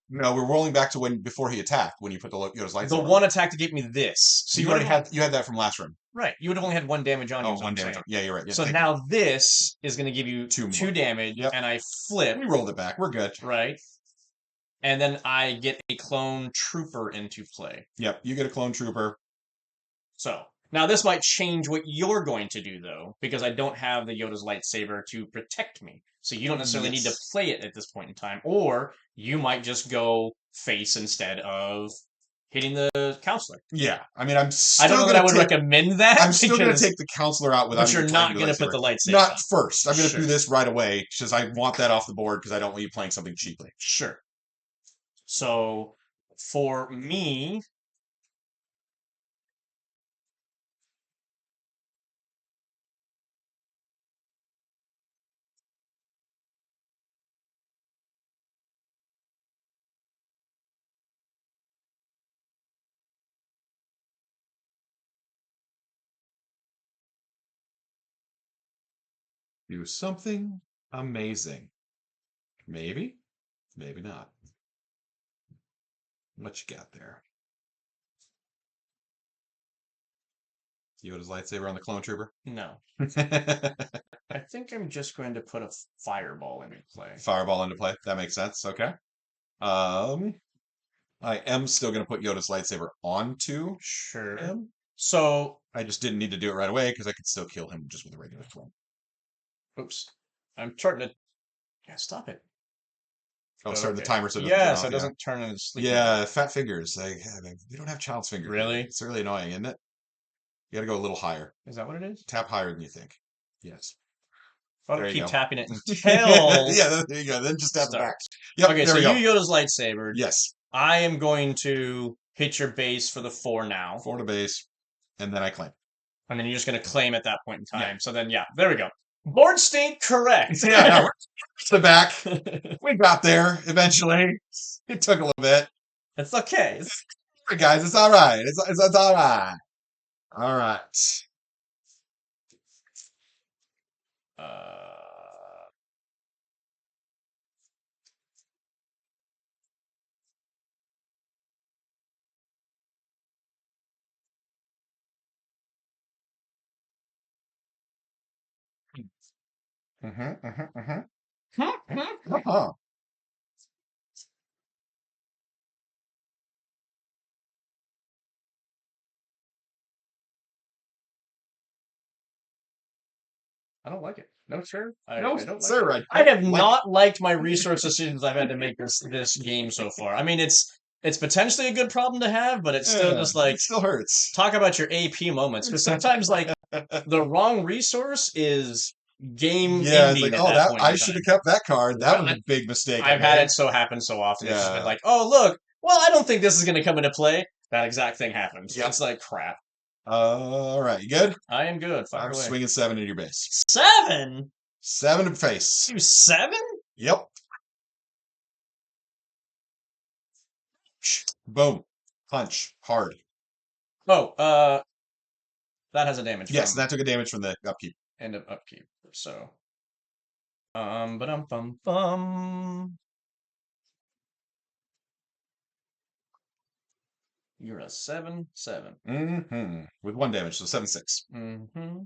no, we're rolling back to before he attacked when you put the Yoda's lightsaber. The 1 attack to give me this. So you already had that from last round. Right. You would have only had 1 damage on you. 1 damage. Yeah, you're right. Yeah, so now this is going to give you 2 damage, and I flip. We rolled it back. We're good. Right. And then I get a clone trooper into play. Yep, you get a clone trooper. So, now this might change what you're going to do, though, because I don't have the Yoda's lightsaber to protect me. So you don't necessarily need to play it at this point in time. Or you might just go face instead of hitting the counselor. Yeah, I mean, I don't know that I would recommend that. I'm still going to take the counselor out without. But you're not going to put the lightsaber. Not first. I'm going to do this right away because I want that off the board because I don't want you playing something cheaply. Sure. So, for me, do something amazing. Maybe, maybe not. What you got there? Yoda's lightsaber on the clone trooper? No. I think I'm just going to put a fireball into play. Fireball into play. That makes sense. Okay. I am still going to put Yoda's lightsaber onto him. So I just didn't need to do it right away because I could still kill him just with a regular flame. Oops. I'm starting to... Yeah, stop it. Oh, starting the timer so it doesn't turn off, so it doesn't turn into sleep. Yeah, fat fingers. We don't have child's fingers. Really? It's really annoying, isn't it? You got to go a little higher. Is that what it is? Tap higher than you think. Yes. I'll keep tapping it until... Yeah, there you go. Then just tap it back. Yep, okay, so you Yoda's lightsaber. Yes. I am going to hit your base for the 4 now. 4 to base, and then I claim. And then you're just going to claim at that point in time. Yeah. So then, yeah, there we go. Board state correct. Yeah, no, the back. We got there eventually. It took a little bit. It's okay. Guys, it's all right. It's all right. All right. I don't like it. No, sir. No, I don't like sir. it. I have like not liked my resource decisions I've had to make this game so far. I mean, it's potentially a good problem to have, but it's still just like it still hurts. talk about your AP moments because sometimes like the wrong resource is game Yeah, it's ending like, at oh, that that point I in should time. have kept that card. That Well, was a big mistake I I've had made. it so happen so often. It's just been Yeah. like, oh look, well I don't think this is going to come into play. That exact thing happens. Yep. It's like crap. All right, you good? I am good. Fire I'm away. swinging 7 in your base. 7? 7 to face. You 7? Yep. Boom. Punch. Hard. Oh, that has a damage Yes, from that took a damage from the upkeep. end of upkeep. So, bum bum. You're a 7/7. Mm-hmm. With 1 damage, so 7/6. Mm-hmm.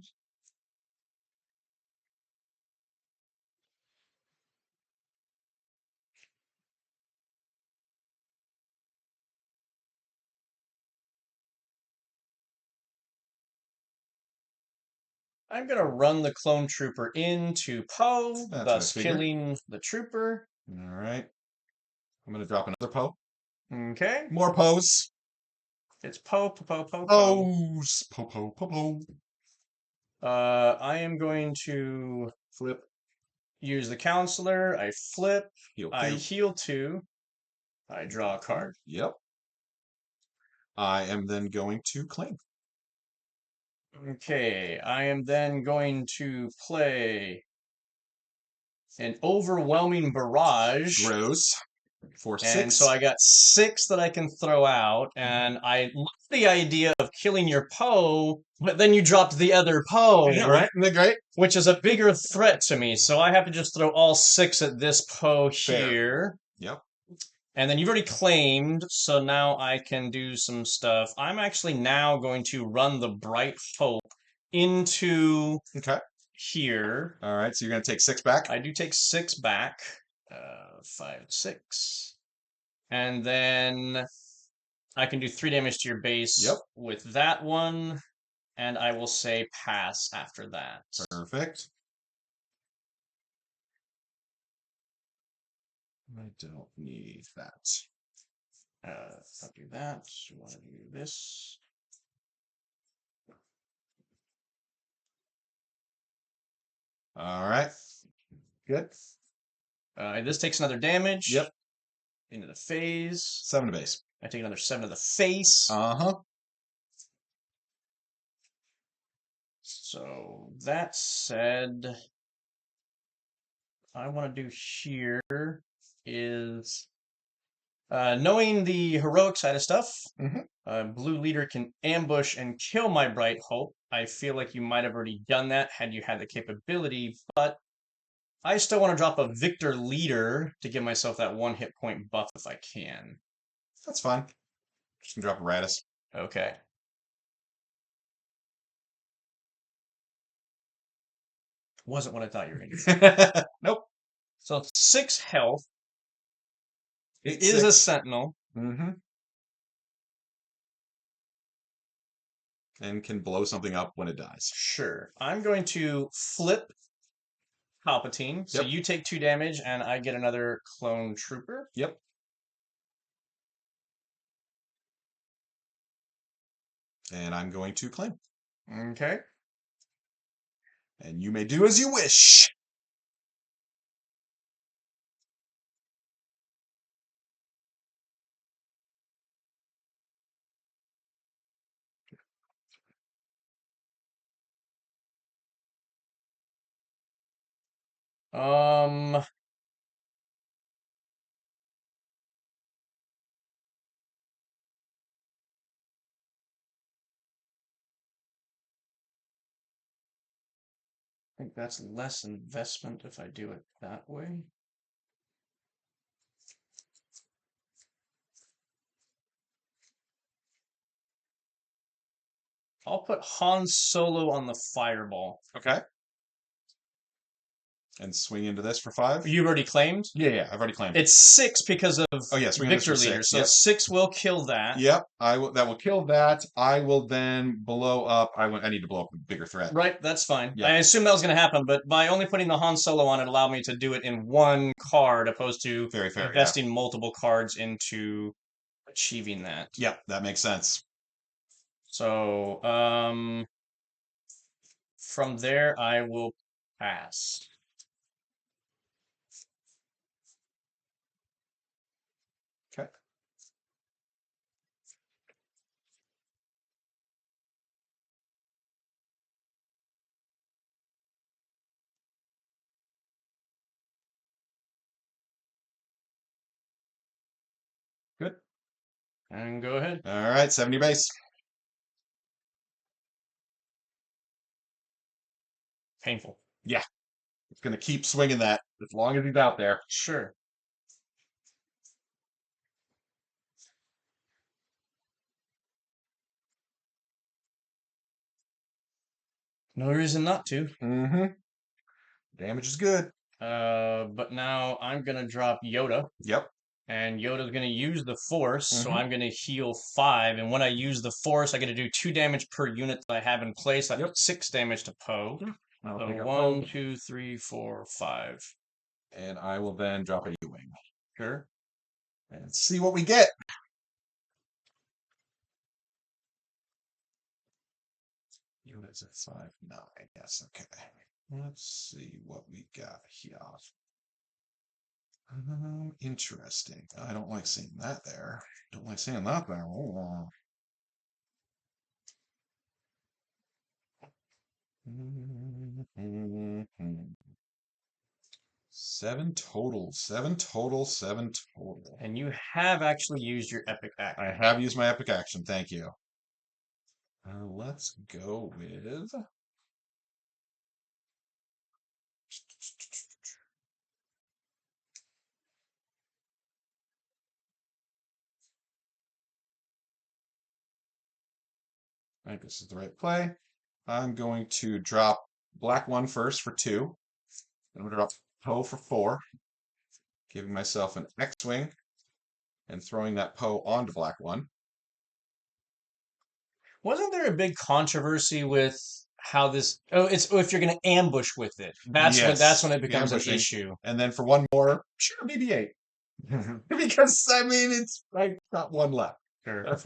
I'm gonna run the clone trooper into Poe, That's what I thus figured. killing the trooper. All right. I'm going to drop another Poe. Okay. More Poes. It's Poe, Poe, Poe, Poe. Poes. Poe, Poe, Poe, Poe. I am going to Flip. use the Counselor. I flip. Heal 2. I heal 2. I draw a card. Yep. I am then going to claim. Okay, I am then going to play an overwhelming barrage. Grows. 4, And 6. so I got 6 that I can throw out, and I love the idea of killing your Poe, but then you dropped the other Poe, Yeah, right? Isn't that great? which is a bigger threat to me. So I have to just throw all 6 at this Poe Fair. here. Yep. And then you've already claimed, so now I can do some stuff. I'm actually now going to run the Bright Hope into Okay. here. All right, so you're going to take 6 back. I do take 6 back. 5, 6. And then I can do 3 damage to your base Yep. with that one. And I will say pass after that. Perfect. I don't need that. I'll do that. You want to do this? All right. Good. This takes another damage. Yep. Into the phase. 7 to base. I take another 7 to the face. Uh-huh. So that said, I want to do here is knowing the heroic side of stuff. Blue leader can ambush and kill my Bright Hope. I feel like you might have already done that had you had the capability, but I still want to drop a Victor leader to give myself that 1 hit point buff if I can. That's fine. Just gonna drop a Radis. Okay. Wasn't what I thought you were going to do. Nope. So 6 health. It is 6. a sentinel. Mm-hmm. And can blow something up when it dies. Sure. I'm going to flip Palpatine. So Yep. you take 2 damage, and I get another clone trooper. Yep. And I'm going to claim. Okay. And you may do as you wish. Um, I think that's less investment if I do it that way. I'll put Han Solo on the fireball. Okay. And swing into this for 5. You already claimed? Yeah, I've already claimed. It's 6 because of Oh yeah, swing into this for Victor Leader. 6. So Yep. 6 will kill that. Yep. I will. That will kill that. I will then blow up. I need to blow up a bigger threat. Right, that's fine. Yeah. I assume that was going to happen, but by only putting the Han Solo on it allowed me to do it in one card, opposed to Very fair. investing multiple cards into achieving that. Yep, that makes sense. So, from there, I will pass. Okay. Good. And go ahead. All right, 70 base. Painful. Yeah. It's going to keep swinging that as long as he's out there. Sure. No reason not to. Mm-hmm. Damage is good. But now I'm gonna drop Yoda, Yep. and Yoda's gonna use the Force, so Mhm. I'm gonna heal 5. And when I use the Force, I get to do 2 damage per unit that I have in place. I Yep. have 6 damage to Poe. I'll So take a 1, Poe, 2, 3, 4, 5. and I will then drop a U-wing Sure. and see what we get. Units at 5-9. Yes. Okay. Let's see what we got here. Interesting. I don't like seeing that there. Don't like seeing that there. Oh. Seven total. 7 total. And you have actually used your epic act. I have used my epic action. Thank you. Let's go with. I think this is the right play. I'm going to drop black 1 first for 2. Then I'm going to drop Poe for 4, giving myself an X-wing and throwing that Poe onto black 1. Wasn't there a big controversy with how this? Oh, it's if you're going to ambush with it. That's when it becomes an ambushing. issue. And then for one more, sure, BB-8. Because I mean, it's like got 1 left. Sure.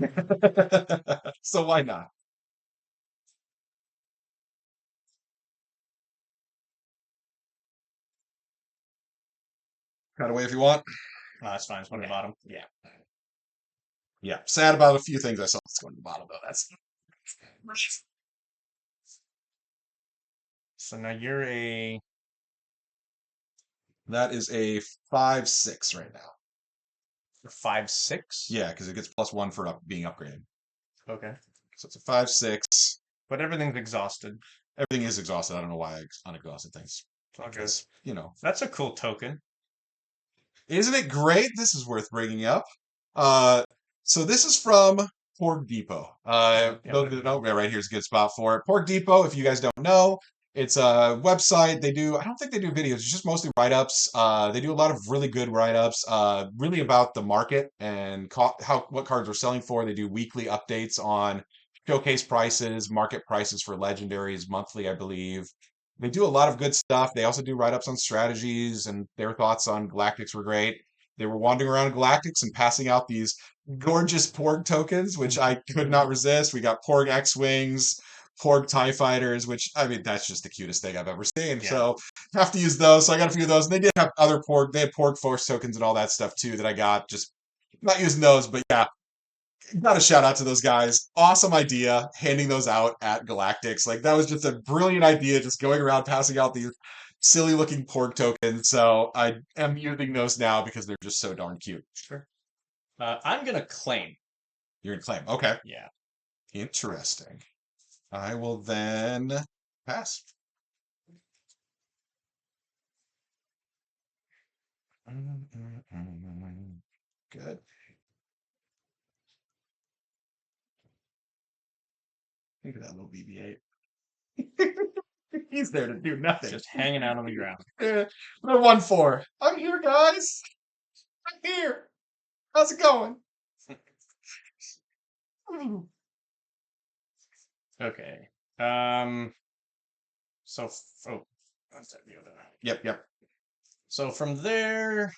So why not? Cut away if you want. Oh, that's fine. It's one at the bottom. Yeah. Yeah. Sad about a few things I saw. Let's go to the bottom though. That's So now you're a that is a 5-6 right now. 5-6. Yeah, because it gets +1 for being upgraded. Okay. So it's a 5-6. But everything's exhausted. Everything is exhausted. I don't know why I unexhausted things. It's all good. Because, That's a cool token. Isn't it great? This is worth bringing up. So this is from Pork Depot. Those that don't, right here's a good spot for it. Pork Depot, if you guys don't know, it's a website. I don't think they do videos. It's just mostly write-ups. They do a lot of really good write-ups, really about the market and what cards are selling for. They do weekly updates on showcase prices, market prices for legendaries, monthly, I believe. They do a lot of good stuff. They also do write-ups on strategies, and their thoughts on Galactics were great. They were wandering around Galactics and passing out these gorgeous Porg tokens, which I could not resist. We got Porg X-Wings, Porg TIE Fighters, which, I mean, that's just the cutest thing I've ever seen. Yeah. So, have to use those. So I got a few of those. And they did have other Porg. They had Porg Force tokens and all that stuff, too, that I got. Just not using those, but yeah. Got a shout out to those guys. Awesome idea, handing those out at Galactics. Like, that was just a brilliant idea, just going around passing out these silly looking Porg tokens. So I am using those now because they're just so darn cute. Sure. I'm gonna claim. You're gonna claim. Okay. Yeah. Interesting. I will then pass. Good. Look at that little BB-8. He's there to do nothing. Just hanging out on the ground. The 1-4. I'm here, guys. I'm here. How's it going? Okay. So, oh, that's that Yoda. Yep. So from there,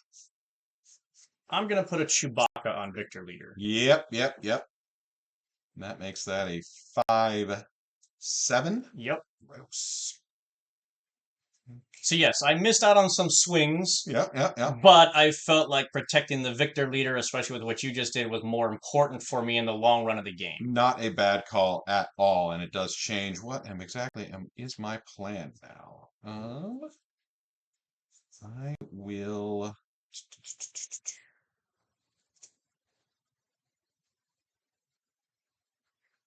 I'm gonna put a Chewbacca on Victor Leader. Yep. That makes that a 5-7. Yep. Gross. So yes, I missed out on some swings. Yep. But I felt like protecting the Victor Leader, especially with what you just did, was more important for me in the long run of the game. Not a bad call at all, and it does change what is my plan now. I will.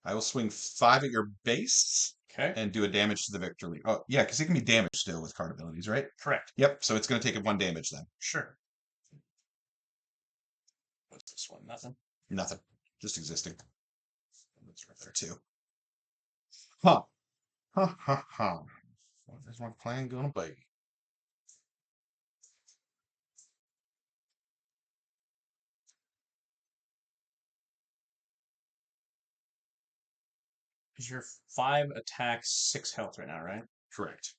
I will swing 5 at your base. Okay. And do a damage to the Victor Leader. Oh, yeah, because it can be damaged still with card abilities, right? Correct. Yep, so it's going to take 1 damage then. Sure. What's this one? Nothing? Nothing. Just existing. That's right there, too. Huh. What is my plan going to be? Because you're 5 attacks, 6 health right now, right? Correct.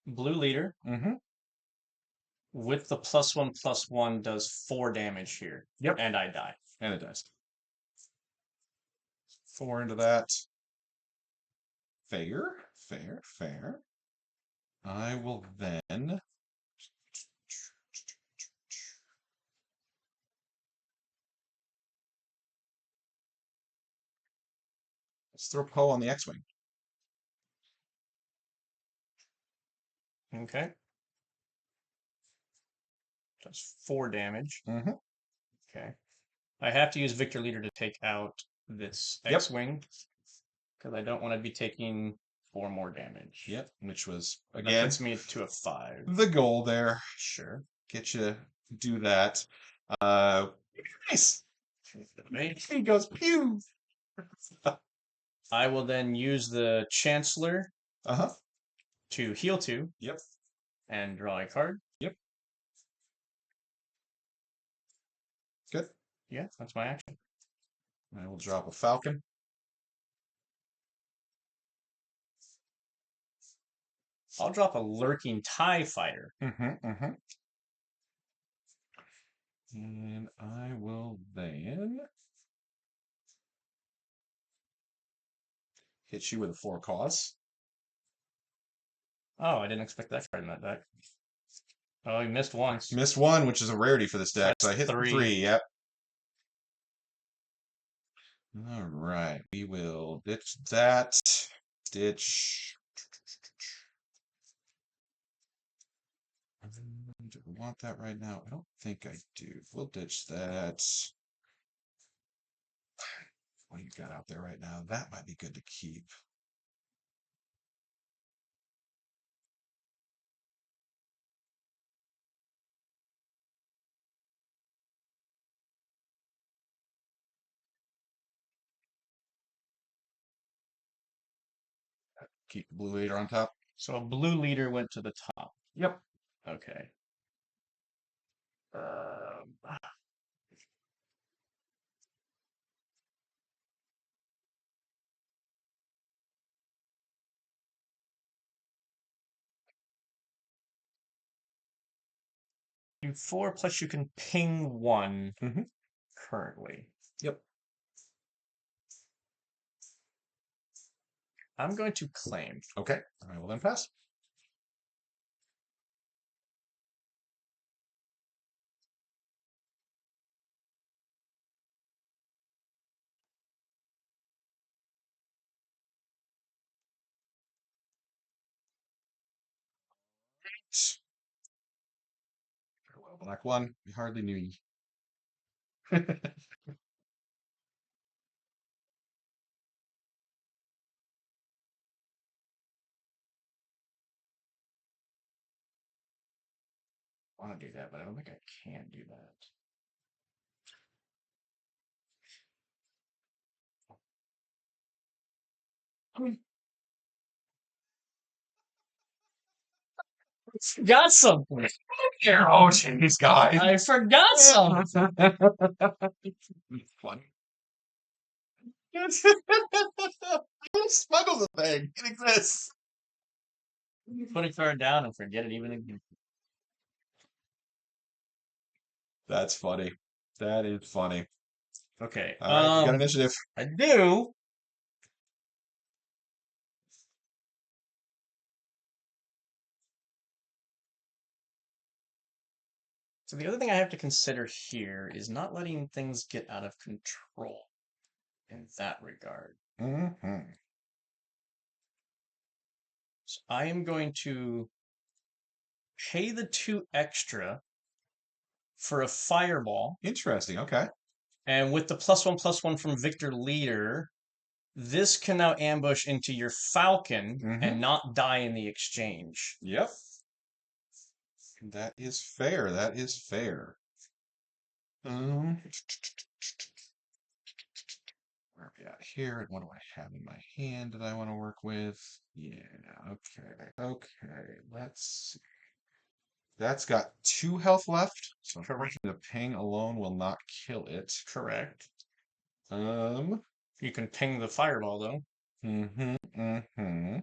Blue Leader. Mm-hmm. With the +1/+1 does 4 damage here. Yep. And I die. And it does. 4 into that. Fair. I will then... Let's throw Poe on the X-Wing. Okay. Does 4 damage. Mm-hmm. Okay. I have to use Victor Leader to take out this Yep. X-Wing. Because I don't want to be taking 4 more damage. Yep, which was, That again, puts me to a 5. the goal there. Sure. Get you to do that. Nice. He goes, pew! I will then use the Chancellor Uh-huh. to heal 2. Yep. And draw a card. Yep. Good. Yeah, that's my action. I will drop a Falcon. I'll drop a Lurking TIE Fighter. Mm-hmm. And I will then hit you with a 4 cause. Oh, I didn't expect that card in that deck. Oh, he missed once. Missed 1, which is a rarity for this deck. That's so I hit 3. 3, yep. All right, we will ditch that. Ditch. Do I want that right now? I don't think I do. We'll ditch that. What do you got out there right now? That might be good to keep. Keep the blue leader on top. So a Blue Leader went to the top. Yep. Okay. Do 4 plus you can ping 1 currently. Yep. I'm going to claim. Okay. I will then pass. Farewell, Black One. We hardly knew ye. I want to do that, but I don't think I can do that. Forgot something. Oh, jeez, guys. I forgot something. Funny. Smuggle the thing. It exists. Put a card down and forget it even again. That's funny. That is funny. Okay. All right, you got initiative. I do. So the other thing I have to consider here is not letting things get out of control in that regard. Mm-hmm. So I am going to pay the 2 extra for a fireball, Interesting. Okay. and with the +1/+1 from Victor Leader, this can now ambush into your Falcon Mm-hmm. and not die in the exchange. Yep. That is fair. That is fair. Where are we at here? And what do I have in my hand that I want to work with? Yeah, okay. Okay, let's see. That's got 2 health left, so the ping alone will not kill it. Correct. Um, You can ping the fireball, though. mm-hmm.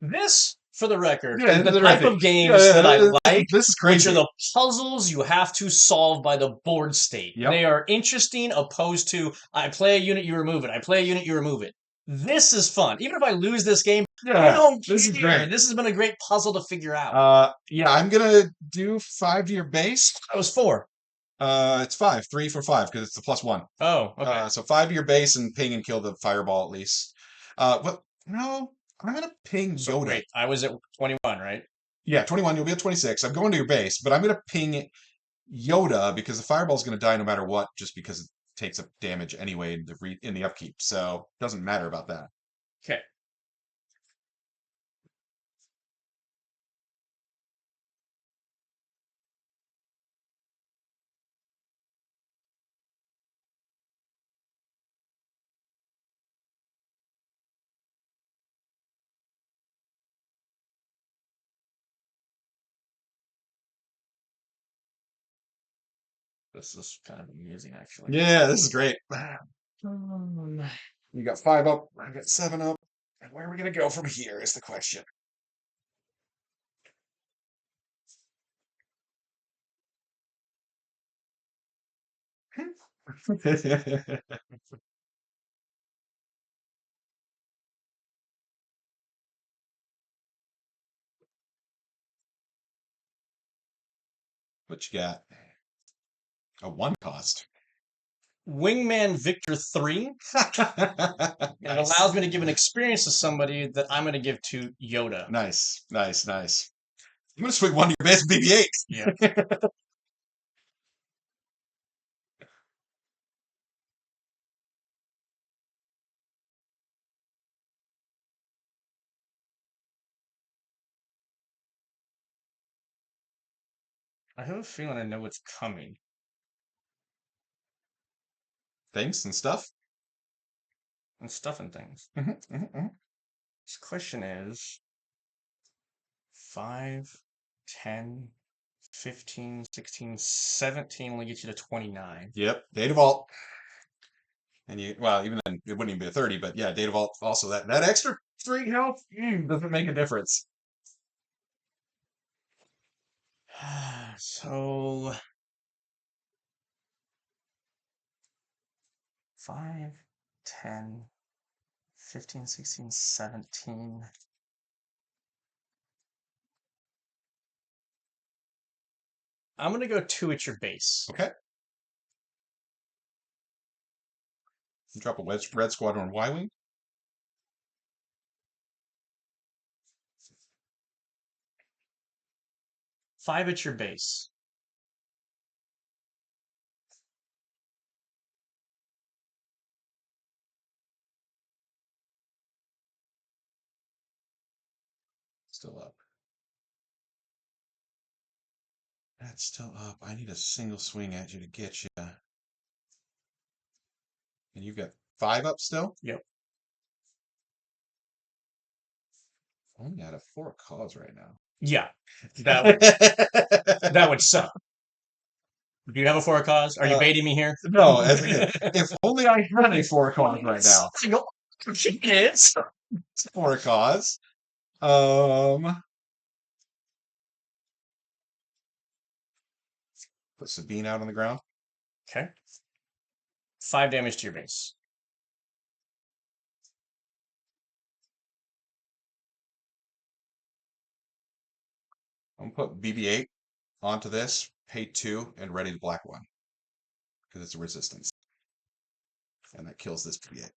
This, for the record, Yeah, is the this is type terrific. of games Yeah, that I like, this is which crazy. are the puzzles you have to solve by the board state. Yep. They are interesting, opposed to I play a unit, you remove it. I play a unit, you remove it. This is fun. Even if I lose this game, I Yeah, don't this is care. great. This has been a great puzzle to figure out. Yeah, I'm gonna do 5 to your base. That was 4. It's 5, 3 for 5 because it's the +1. Oh, okay. So 5 to your base and ping and kill the fireball at least. But no, I'm gonna ping So Yoda. wait, I was at 21, right? Yeah, 21. You'll be at 26. I'm going to your base, but I'm gonna ping Yoda because the fireball's gonna die no matter what, just because it takes up damage anyway in the upkeep. So it doesn't matter about that. Okay. This is kind of amusing, actually. Yeah, this is great. You got 5 up. I got 7 up. And where are we gonna go from here is the question. What you got? A 1 cost. Wingman Victor 3. And it allows me to give an experience to somebody that I'm going to give to Yoda. Nice, nice, nice. I'm gonna swing 1 to your base BB-8. Yeah. I have a feeling I know what's coming. Things and stuff. And stuff and things. Mm-hmm. This question is 5, 10, 15, 16, 17 only gets you to 29. Yep, Data Vault. And well, even then, it wouldn't even be a 30, but yeah, Data Vault also that extra 3 health doesn't make a difference. So 5, 10, 15, 16, 17. I'm going to go 2 at your base. Okay. Drop a red squadron Y-Wing. Five at your base. Still up. That's still up. I need a single swing at you to get you. And you've got 5 up still? Yep. Only out of 4 calls right now. Yeah. That would suck. Do you have a 4 cause? Are you baiting me here? No, if only I had a 4 cause right now. It's 4 cause. Put Sabine out on the ground. okay. 5 damage to your base. I'm gonna put BB-8 onto this, pay 2, and ready to black 1. Because it's a resistance. And that kills this BB-8.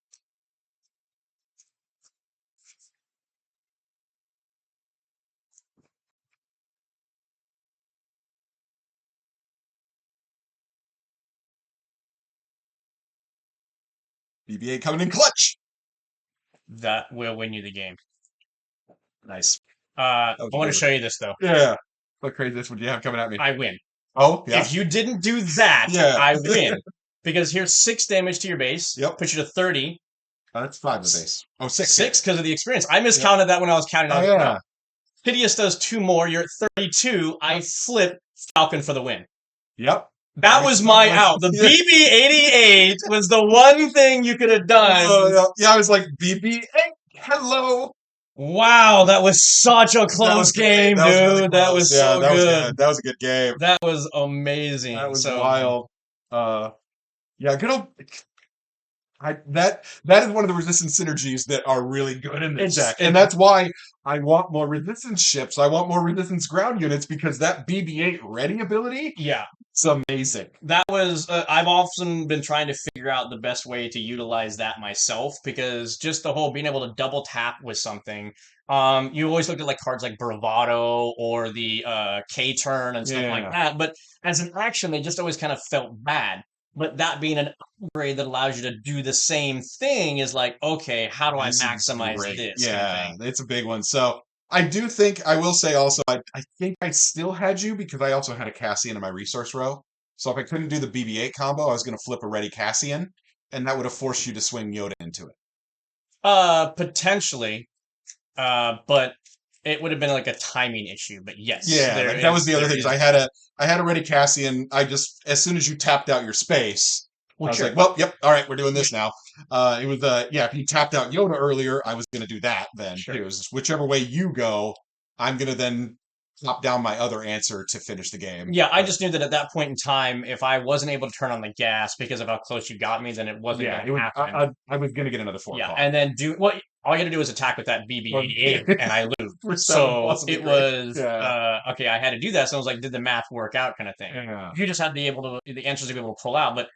BB-8 coming in clutch. That will win you the game. Nice. I want to show you this, though. Yeah. What craziness would you have coming at me? I win. Oh, yeah. If you didn't do that, Yeah. I win. Because here's 6 damage to your base. Yep. Put you to 30. That's 5 the base. Oh, 6. 6 because of the experience. I miscounted that when I was counting. Oh, yeah. Hideous does 2 more. You're at 32. I flip Falcon for the win. Yep. That was my out. The BB-88 was the one thing you could have done. Yeah, I was like, BB-8, hello. Wow, that was such a close game, dude. Really that was so that good. Was good. That was a good game. That was amazing. That was wild. Yeah, good old. That is one of the resistance synergies that are really good in this deck, and that's why I want more resistance ships. I want more resistance ground units because that BB-8 ready ability, yeah, it's amazing. That was I've often been trying to figure out the best way to utilize that myself because just the whole being able to double tap with something. You always looked at like cards like Bravado or the K turn and stuff like that, but as an action, they just always kind of felt bad. But that being an upgrade that allows you to do the same thing is like, okay, how do I maximize this? Yeah, it's a big one. So I do think, I will say also, I think I still had you because I also had a Cassian in my resource row. So if I couldn't do the BB-8 combo, I was going to flip a ready Cassian, and that would have forced you to swing Yoda into it. Potentially. But it would have been like a timing issue, but yes. Yeah, like that was the other thing. I had a ready Cassian. I just, as soon as you tapped out your space, I was like, well, yep, all right, we're doing this now. It was, if he tapped out Yoda earlier, I was going to do that then. Sure. It was just, whichever way you go, I'm going to then plop down my other answer to finish the game. Yeah, I just knew that at that point in time, if I wasn't able to turn on the gas because of how close you got me, then it wasn't going to happen. I was going to get another 4 call. And then all you had to do was attack with that BB-88, and I lose. So it was, okay, I had to do that. So I was like, did the math work out kind of thing? Yeah. You just had the answers to be able to pull out. But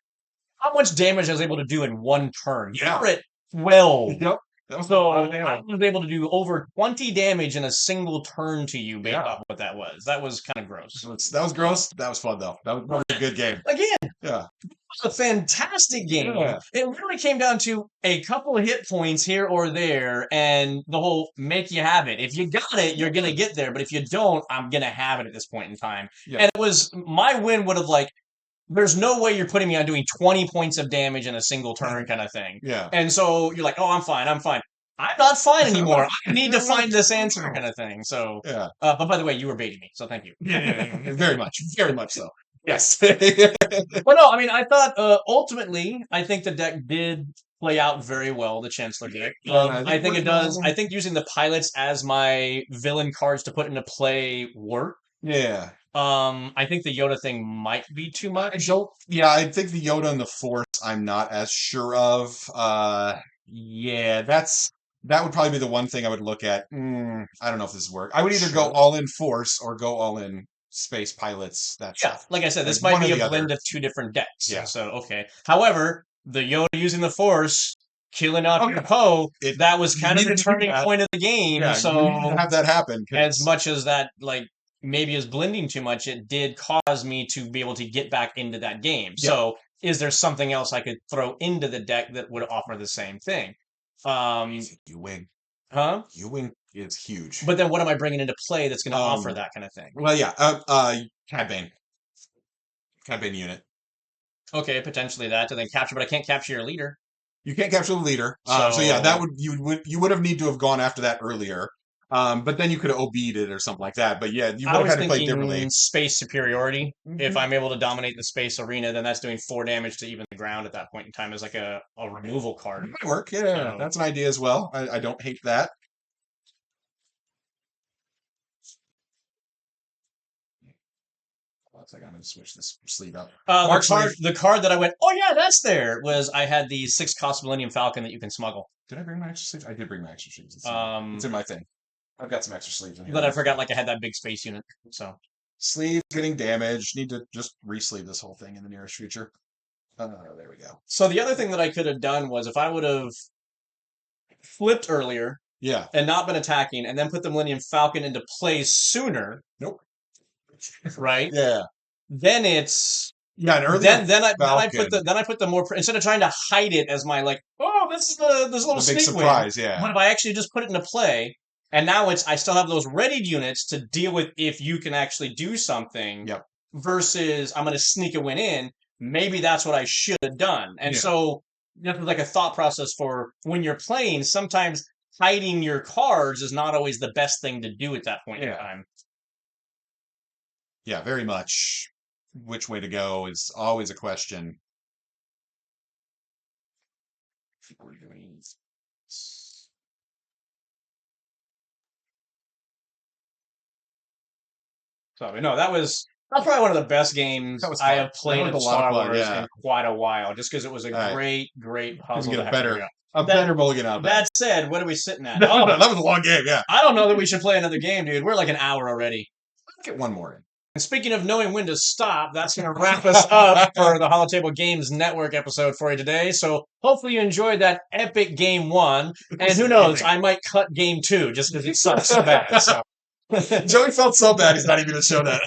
how much damage I was able to do in one turn? Yeah. You're at 12. Yep. So I was able to do over 20 damage in a single turn to you based off what that was. That was kind of gross. That was gross. That was fun, though. That was a good game. Again. Yeah. It was a fantastic game. Yeah. It literally came down to a couple of hit points here or there and the whole make you have it. If you got it, you're going to get there. But if you don't, I'm going to have it at this point in time. Yeah. And it was, my win would have there's no way you're putting me on doing 20 points of damage in a single turn kind of thing. Yeah. And so you're like, oh, I'm fine. I'm not fine anymore. I need to find this answer kind of thing. So, yeah. But by the way, you were baiting me, so thank you. Yeah. Very much so. Yes. Well, no, I mean, I thought ultimately, I think the deck did play out very well, the Chancellor deck. I think it does. I think using the pilots as my villain cards to put into play work. Yeah. I think the Yoda thing might be too much. I think the Yoda and the Force I'm not as sure of. Yeah, that would probably be the one thing I would look at. I don't know if this works. I would either go all in Force or go all in space pilots. Like I said, this might be a blend of 2 different decks. Yeah. So, okay. However, the Yoda using the Force, killing off your Poe, that was kind of the turning point of the game. Yeah, so you need to have that happen. As much as that, maybe is blending too much, it did cause me to be able to get back into that game. Yeah. So, is there something else I could throw into the deck that would offer the same thing? You wing. Huh? You wing is huge. But then what am I bringing into play that's going to offer that kind of thing? Well, yeah. Cad Bane. campaign unit. Okay, potentially that to then capture, but I can't capture your leader. You can't capture the leader. So yeah, that would you would have need to have gone after that earlier. But then you could have OB'd it or something like that. But yeah, you would I have was had to play differently. thinking space superiority. If Mhm. I'm able to dominate the space arena, then that's doing 4 damage to even the ground at that point in time as like a removal card. It might work. Yeah, So- that's an idea as well. I don't hate that. Looks like I'm going to switch this sleeve up. Mark the card that I went, oh yeah, that's there, was I had the 6 cost Millennium Falcon that you can smuggle. Did I bring my extra sleeves? I did bring my extra sleeves. It's in my thing. I've got some extra sleeves in here. But I forgot, like, I had that big space unit. So sleeves getting damaged. Need to just re-sleeve this whole thing in the nearest future. There we go. So the other thing that I could have done was if I would have flipped earlier, yeah, and not been attacking, and then put the Millennium Falcon into play sooner. Nope. Right. Yeah. Then it's an earlier. Then I put the more instead of trying to hide it as my like, oh, this is this little big sneak surprise. win. Yeah. What if I actually just put it into play? And now I still have those readied units to deal with if you can actually do something. Yep. Versus I'm going to sneak a win in. Maybe that's what I should have done. And so this is like a thought process for when you're playing. Sometimes hiding your cards is not always the best thing to do at that point in time. Yeah, very much. Which way to go is always a question. So no, that's probably one of the best games I have played at Star Wars in quite a while, just because it was a great puzzle. Get a better mulligan out of that. That said, what are we sitting at? That was a long game, yeah. I don't know that we should play another game, dude. We're like an hour already. Let's get one more in. And speaking of knowing when to stop, that's going to wrap us up for the Holotable Games Network episode for you today. So hopefully you enjoyed that epic game 1. And who knows, I might cut game 2 just because it sucks so bad. So. Joey felt so bad he's not even going to show that.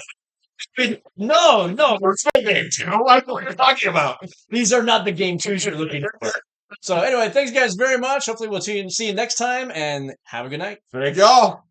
No, we're still game 2. What are you talking about? These are not the game 2s you're looking for. So anyway, thanks guys very much. Hopefully we'll see you next time and have a good night. Thank y'all.